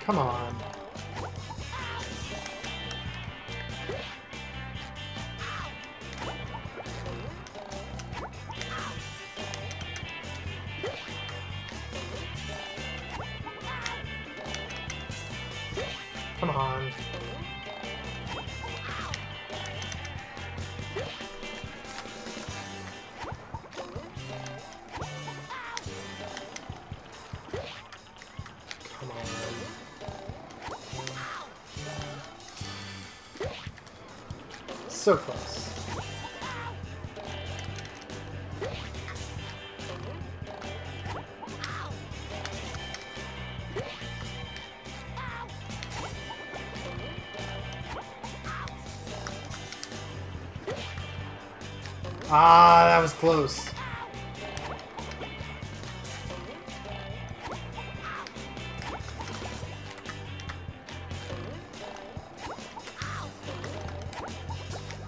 Come on. Come on. Come on. So close. Ah, that was close.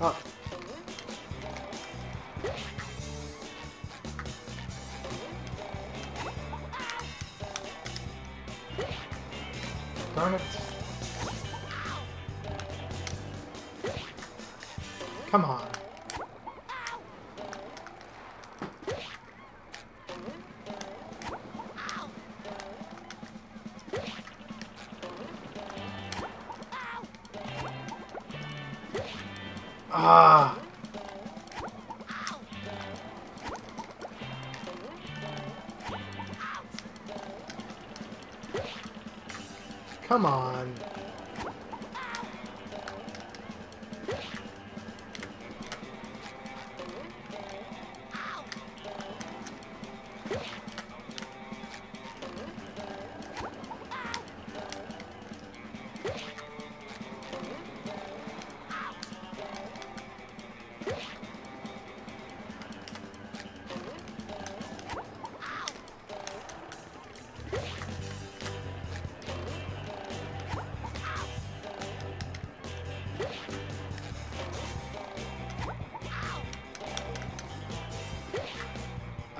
Oh. Darn it. Come on. Ah. Come on.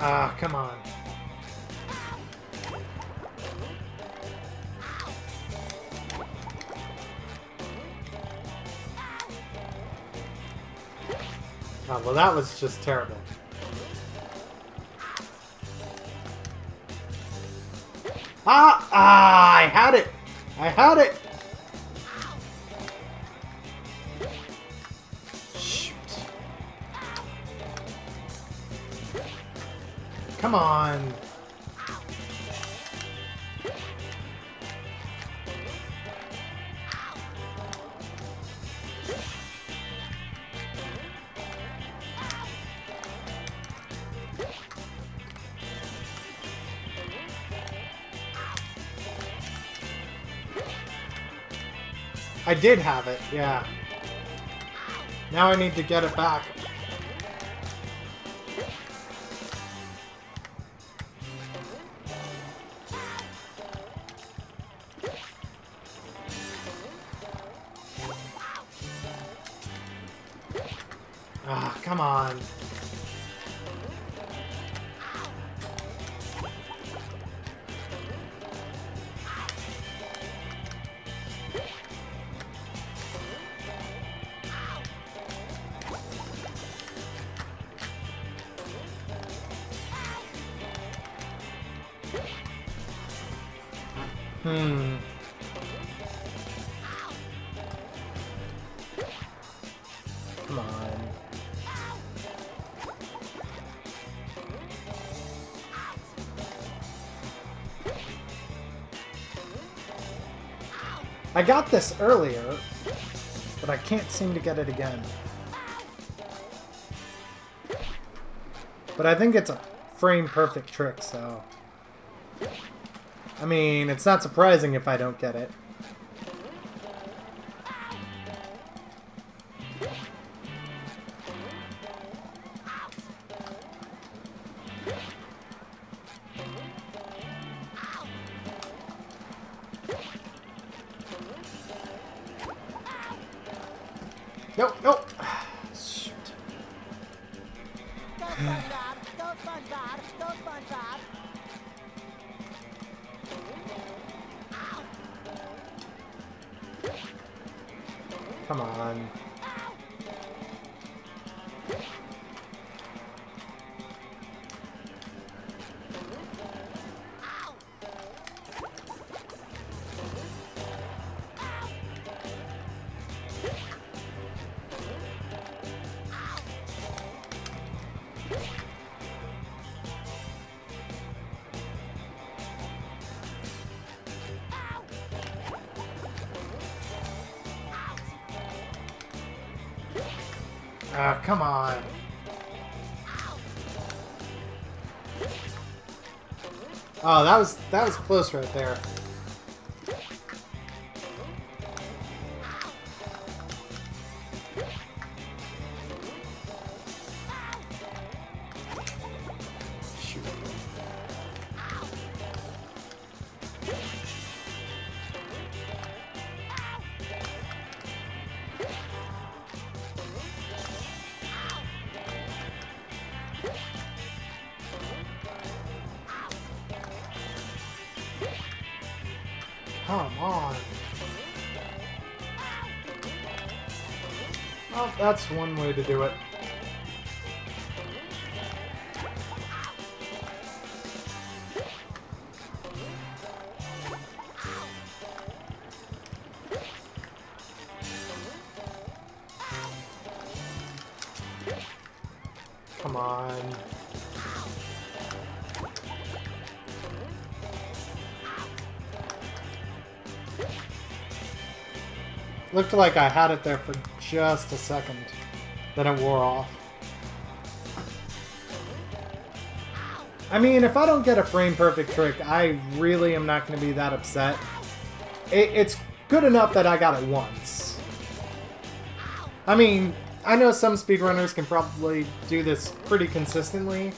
Ah, come on. Oh, well, that was just terrible. Ah! Ah! I had it! I had it! Shoot. Come on. I did have it, yeah. Now I need to get it back. Ah, come on. Come on. I got this earlier, but I can't seem to get it again. But I think it's a frame-perfect trick, so... I mean, it's not surprising if I don't get it. Nope, nope. Shoot.
Go SpongeBob! Go SpongeBob! Go SpongeBob!
Come on. Ah, come on. Oh, that was close right there. Shoot. come on. Well, that's one way to do it. Come on. Looked like I had it there for just a second. Then it wore off. I mean, if I don't get a frame-perfect trick, I really am not going to be that upset. It's good enough that I got it once. I mean, I know some speedrunners can probably do this pretty consistently.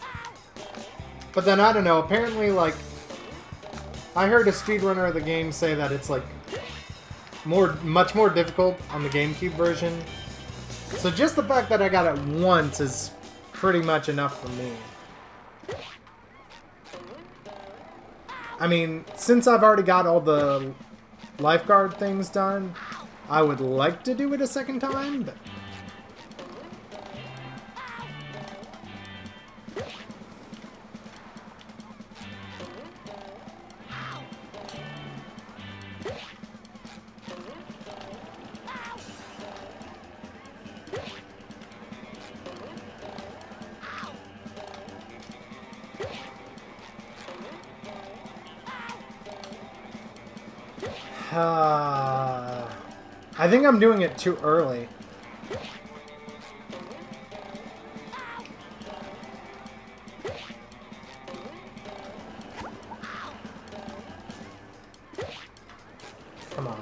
But then, I don't know, apparently, like, I heard a speedrunner of the game say that it's, like, much more difficult on the GameCube version. So just the fact that I got it once is pretty much enough for me. I mean, since I've already got all the lifeguard things done, I would like to do it a second time, but... I think I'm doing it too early. Come on.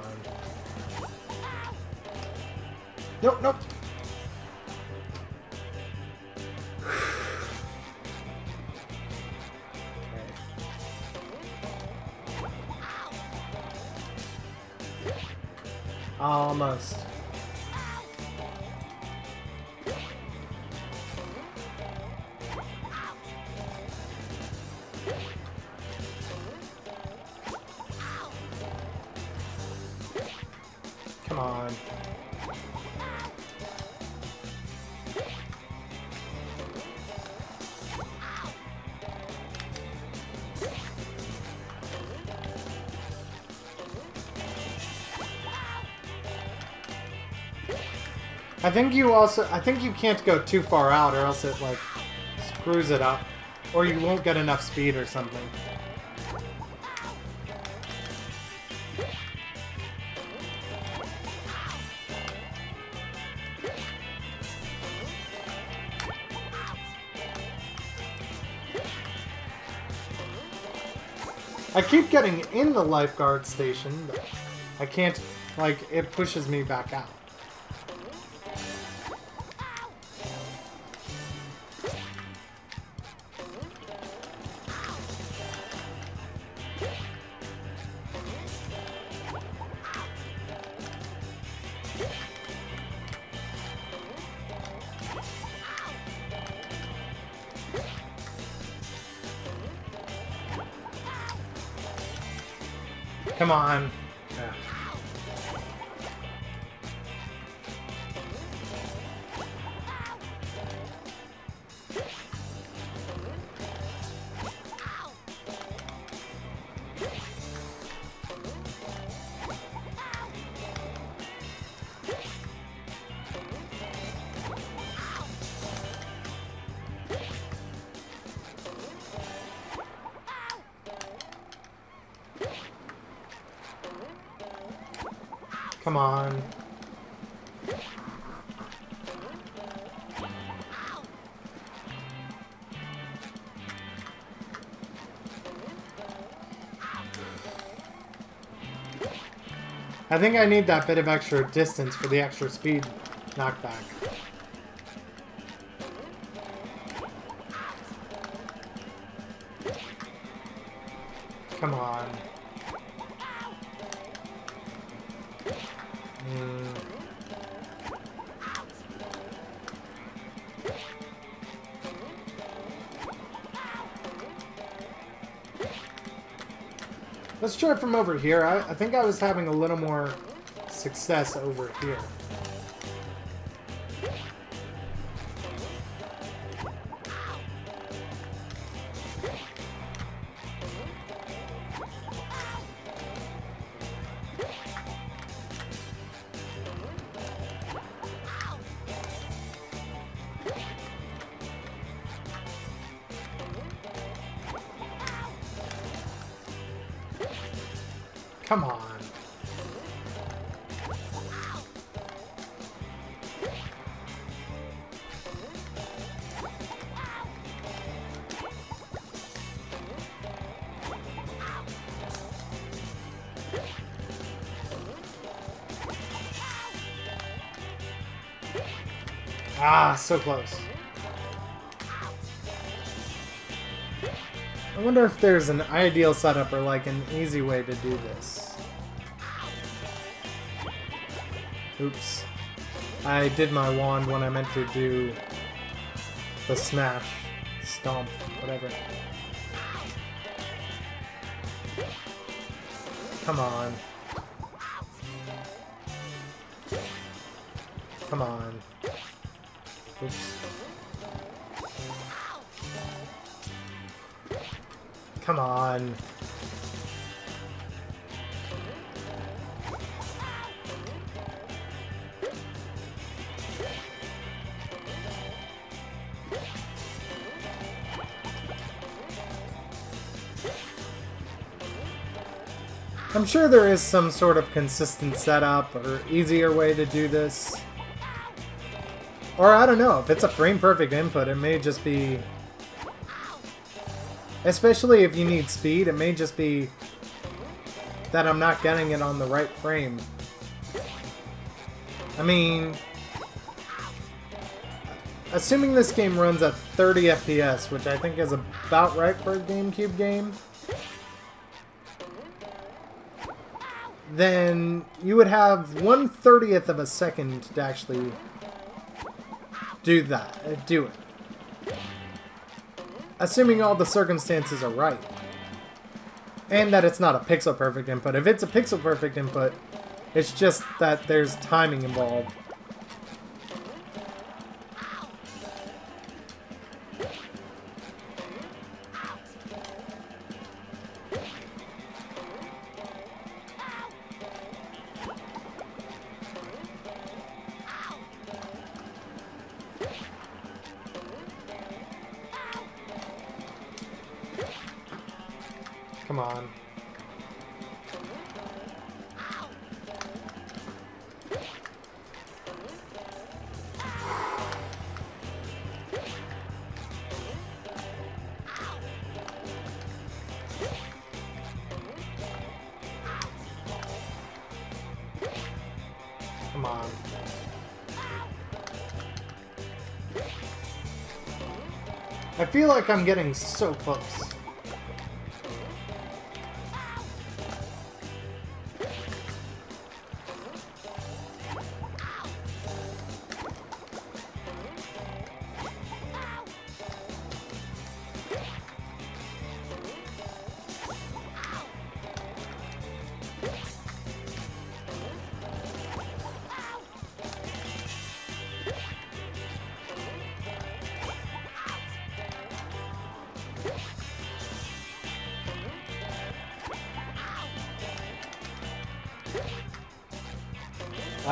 Nope, nope. Almost. Come on. I think you can't go too far out or else it, like, screws it up. Or you won't get enough speed or something. I keep getting in the lifeguard station, but I can't, like, it pushes me back out. Come on. Yeah. Come on. I think I need that bit of extra distance for the extra speed knockback. Come on. Let's try from over here. I think I was having a little more success over here. Come on. Ah, so close. I wonder if there's an ideal setup or like an easy way to do this. Oops. I did my wand when I meant to do the smash, stomp, whatever. Come on. Come on. Oops. Come on. I'm sure there is some sort of consistent setup or easier way to do this. Or I don't know, if it's a frame perfect input, it may just be... Especially if you need speed, it may just be that I'm not getting it on the right frame. I mean... Assuming this game runs at 30 FPS, which I think is about right for a GameCube game, then you would have 1/30th of a second to actually do that, do it. Assuming all the circumstances are right. And that it's not a pixel perfect input. If it's a pixel perfect input, it's just that there's timing involved. Come on. Come on. I feel like I'm getting so close.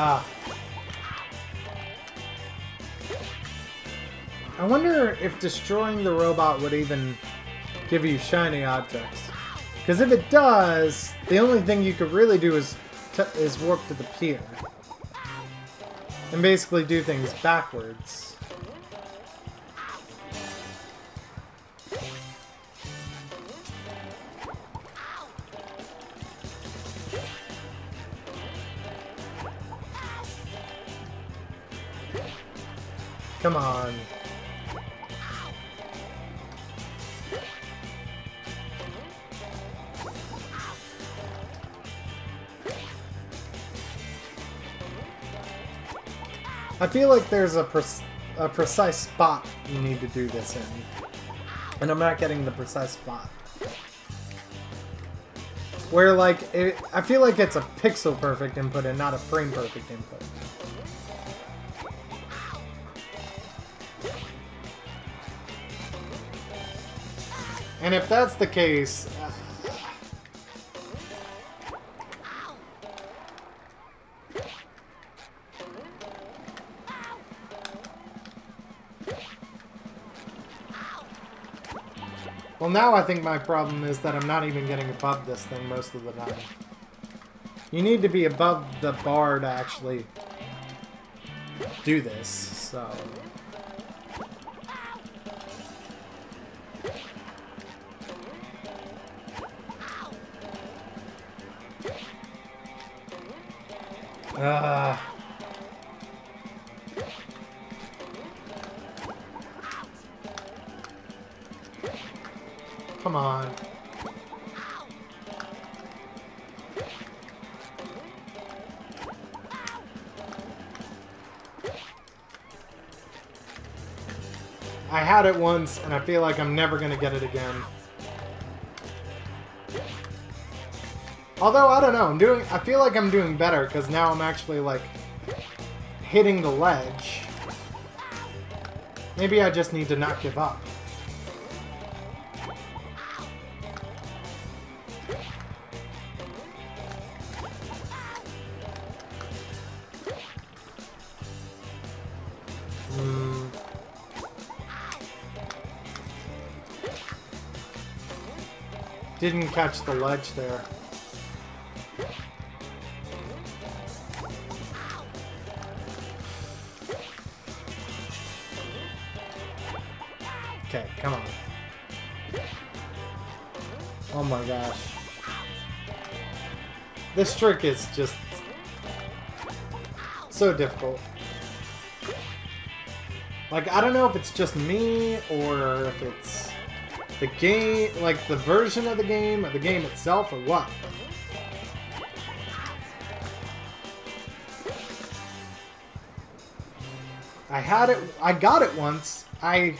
Ah. I wonder if destroying the robot would even give you shiny objects. Because if it does, the only thing you could really do is warp to the pier. And basically do things backwards. Come on. I feel like there's a precise spot you need to do this in. And I'm not getting the precise spot. Where, like, I feel like it's a pixel perfect input and not a frame perfect input. And if that's the case... Well, now I think my problem is that I'm not even getting above this thing most of the time. You need to be above the bar to actually do this, so... Come on. I had it once, and I feel like I'm never gonna get it again. Although, I don't know, I feel like I'm doing better, because now I'm actually, like, hitting the ledge. Maybe I just need to not give up. Didn't catch the ledge there. Okay, come on. Oh my gosh. This trick is just so difficult. Like, I don't know if it's just me or if it's the game, like the version of the game or the game itself or what. I got it once. I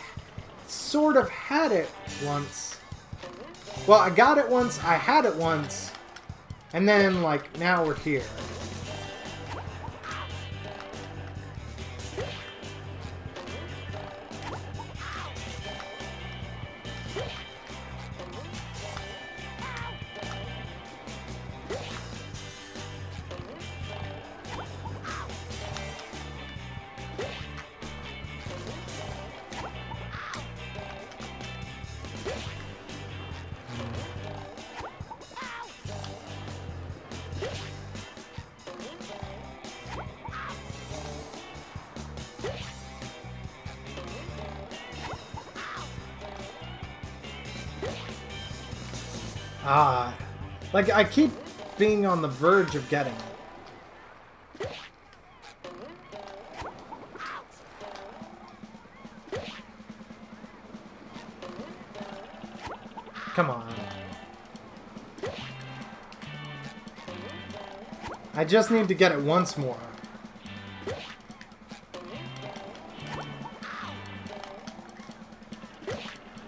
sort of had it once. Well, I got it once, I had it once, and then, like, now we're here. Like, I keep being on the verge of getting it. Come on. I just need to get it once more.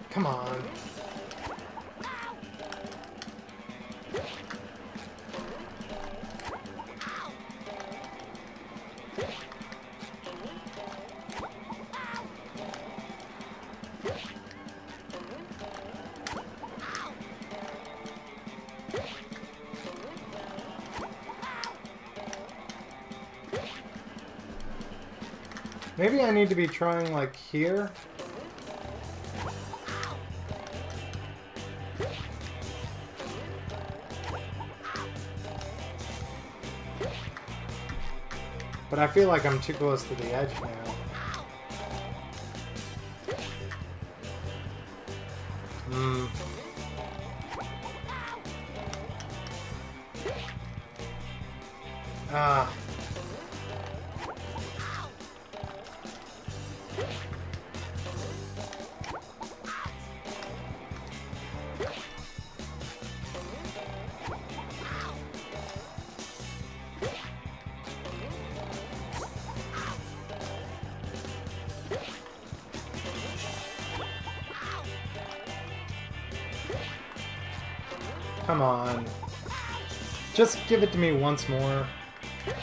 Come on. Maybe I need to be trying, like, here? But I feel like I'm too close to the edge now. Come on. Just give it to me once more.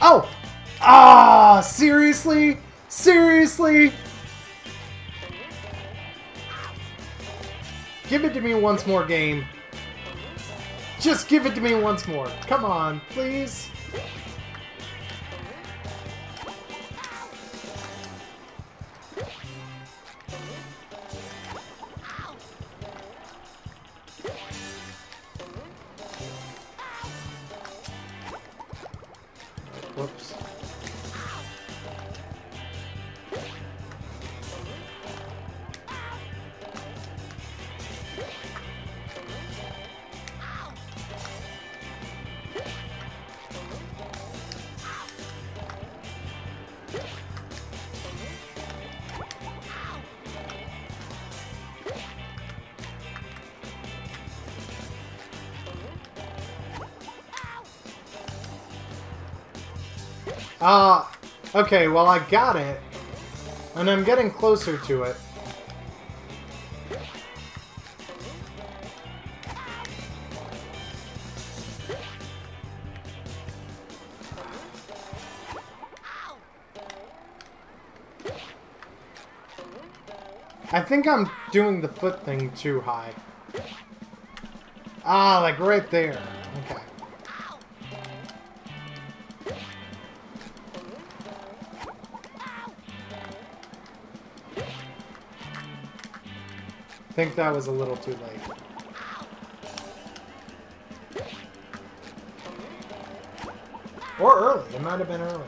Oh! Ah! Seriously? Seriously? Give it to me once more, game. Just give it to me once more. Come on, please. Whoops. Okay, well I got it. And I'm getting closer to it. I think I'm doing the foot thing too high. Ah, like right there. Okay. I think that was a little too late. Or early. It might have been early.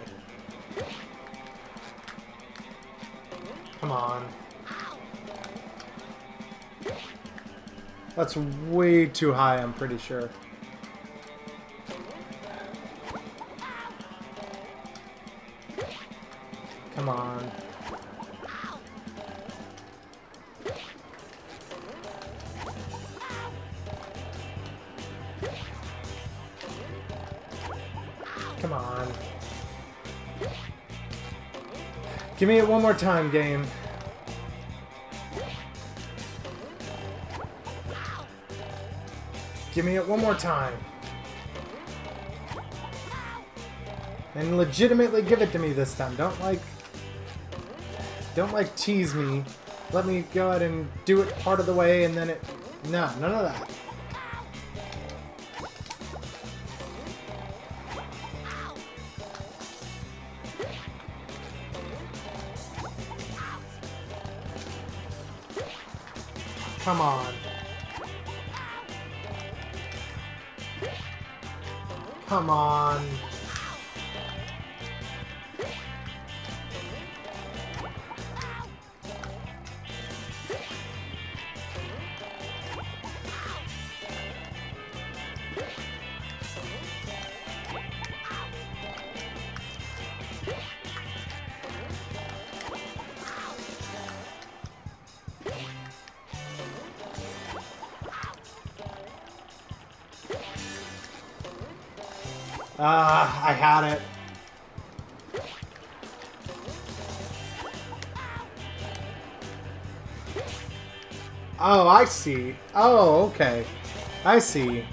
Come on. That's way too high, I'm pretty sure. Come on. Come on. Give me it one more time, game. Give me it one more time. And legitimately give it to me this time. Don't tease me. Let me go ahead and do it part of the way and then it... No, none of that. Come on. Come on. I had it. Oh, I see. Oh, okay. I see.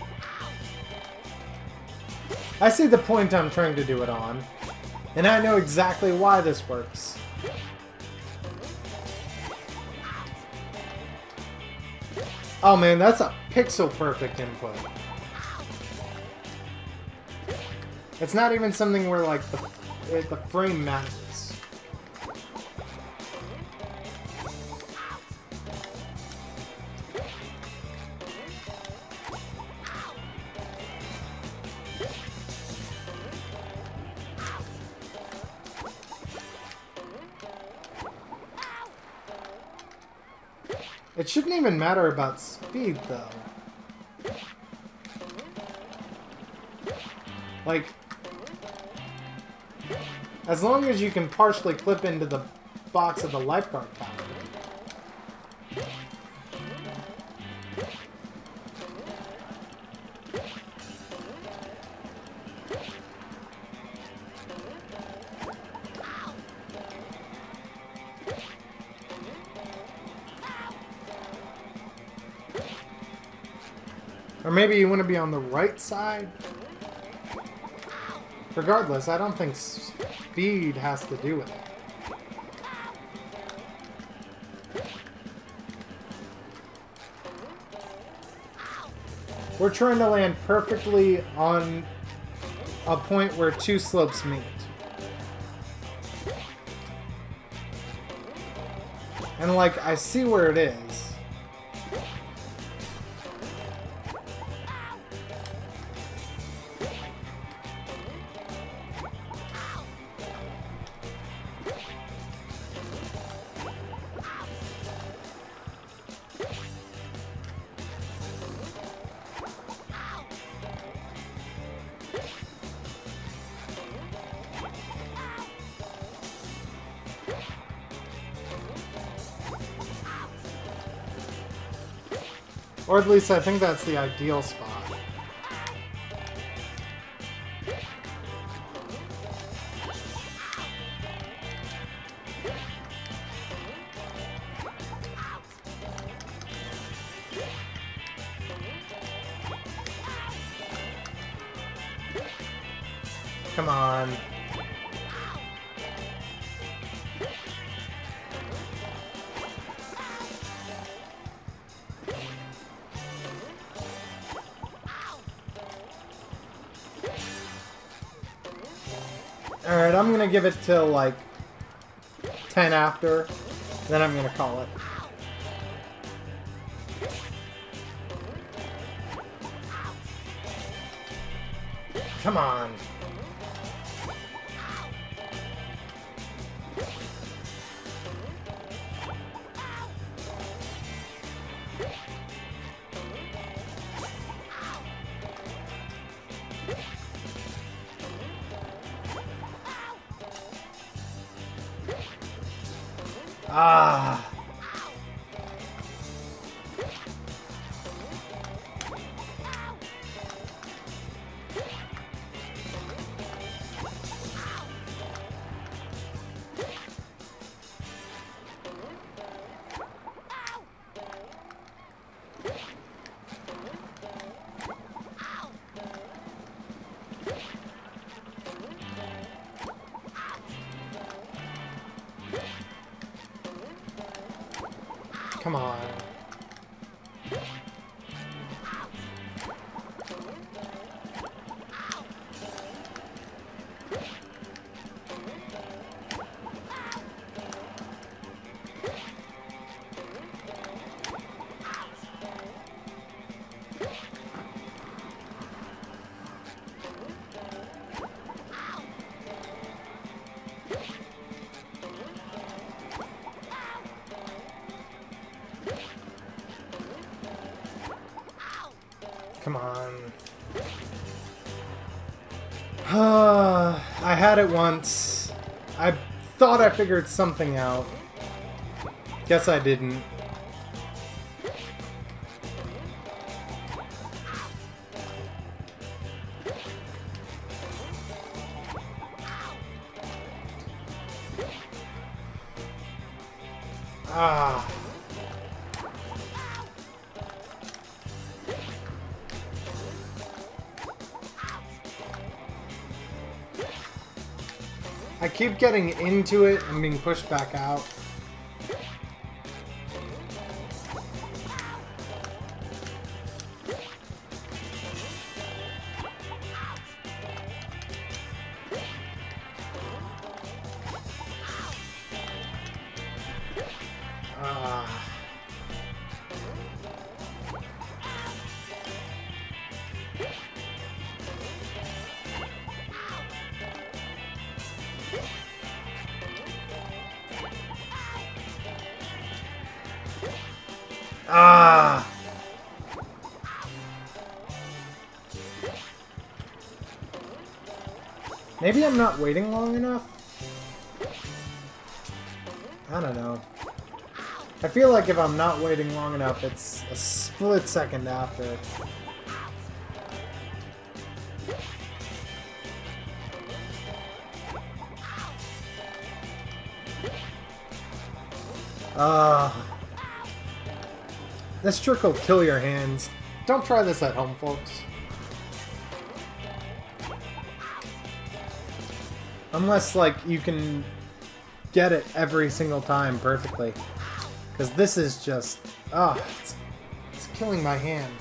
I see the point I'm trying to do it on. And I know exactly why this works. Oh man, that's a pixel perfect input. It's not even something where, like, the frame matters. It shouldn't even matter about speed, though. Like... as long as you can partially clip into the box of the lifeguard tower. Or maybe you want to be on the right side? Regardless, I don't think speed has to do with it. We're trying to land perfectly on a point where two slopes meet. And like, I see where it is. Or at least I think that's the ideal spot. Come on. Alright, I'm gonna give it till like 10 after, then I'm gonna call it. Come on. Ah. Come on. Come on. I had it once. I thought I figured something out. Guess I didn't. Ah. I keep getting into it and being pushed back out. Ah! Maybe I'm not waiting long enough? I don't know. I feel like if I'm not waiting long enough, it's a split second after. This trick will kill your hands. Don't try this at home, folks. Unless, like, you can get it every single time perfectly. Because this is just... Oh, it's killing my hand.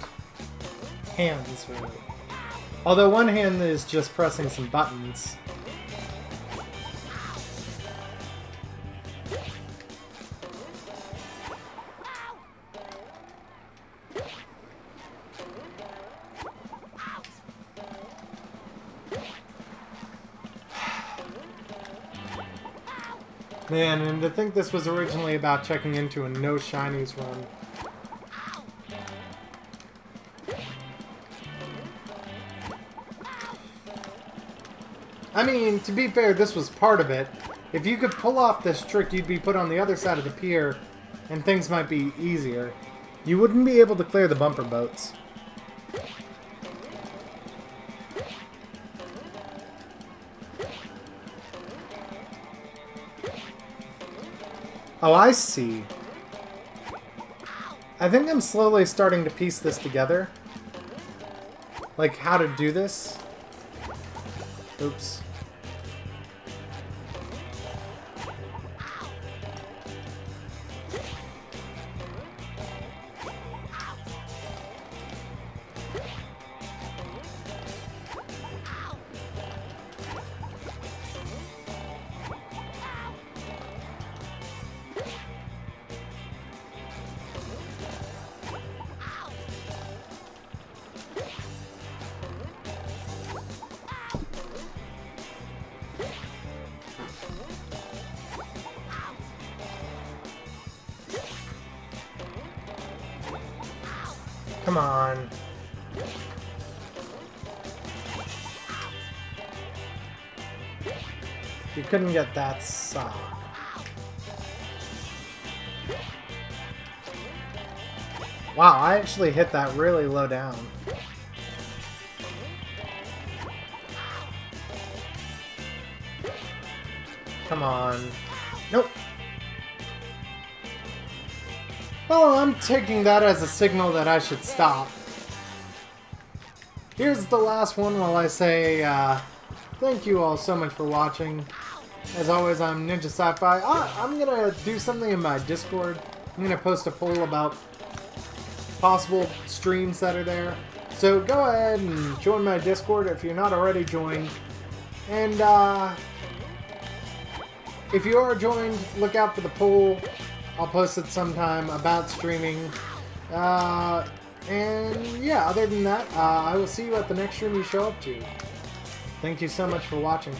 Hands, really. Although one hand is just pressing some buttons. Man, and to think this was originally about checking into a no shinies run. I mean, to be fair, this was part of it. If you could pull off this trick, you'd be put on the other side of the pier, and things might be easier. You wouldn't be able to clear the bumper boats. Oh, I see. I think I'm slowly starting to piece this together. Like, how to do this. Oops. Come on. You couldn't get that sock. Wow, I actually hit that really low down. Come on. Nope. Well, I'm taking that as a signal that I should stop. Here's the last one while I say thank you all so much for watching. As always, I'm Ninjasifi. I'm gonna do something in my Discord. I'm gonna post a poll about possible streams that are there. So go ahead and join my Discord if you're not already joined. And if you are joined, look out for the poll. I'll post it sometime about streaming. And yeah, other than that, I will see you at the next stream you show up to. Thank you so much for watching.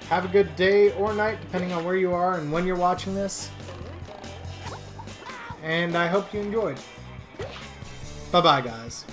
Have a good day or night, depending on where you are and when you're watching this. And I hope you enjoyed. Bye-bye, guys.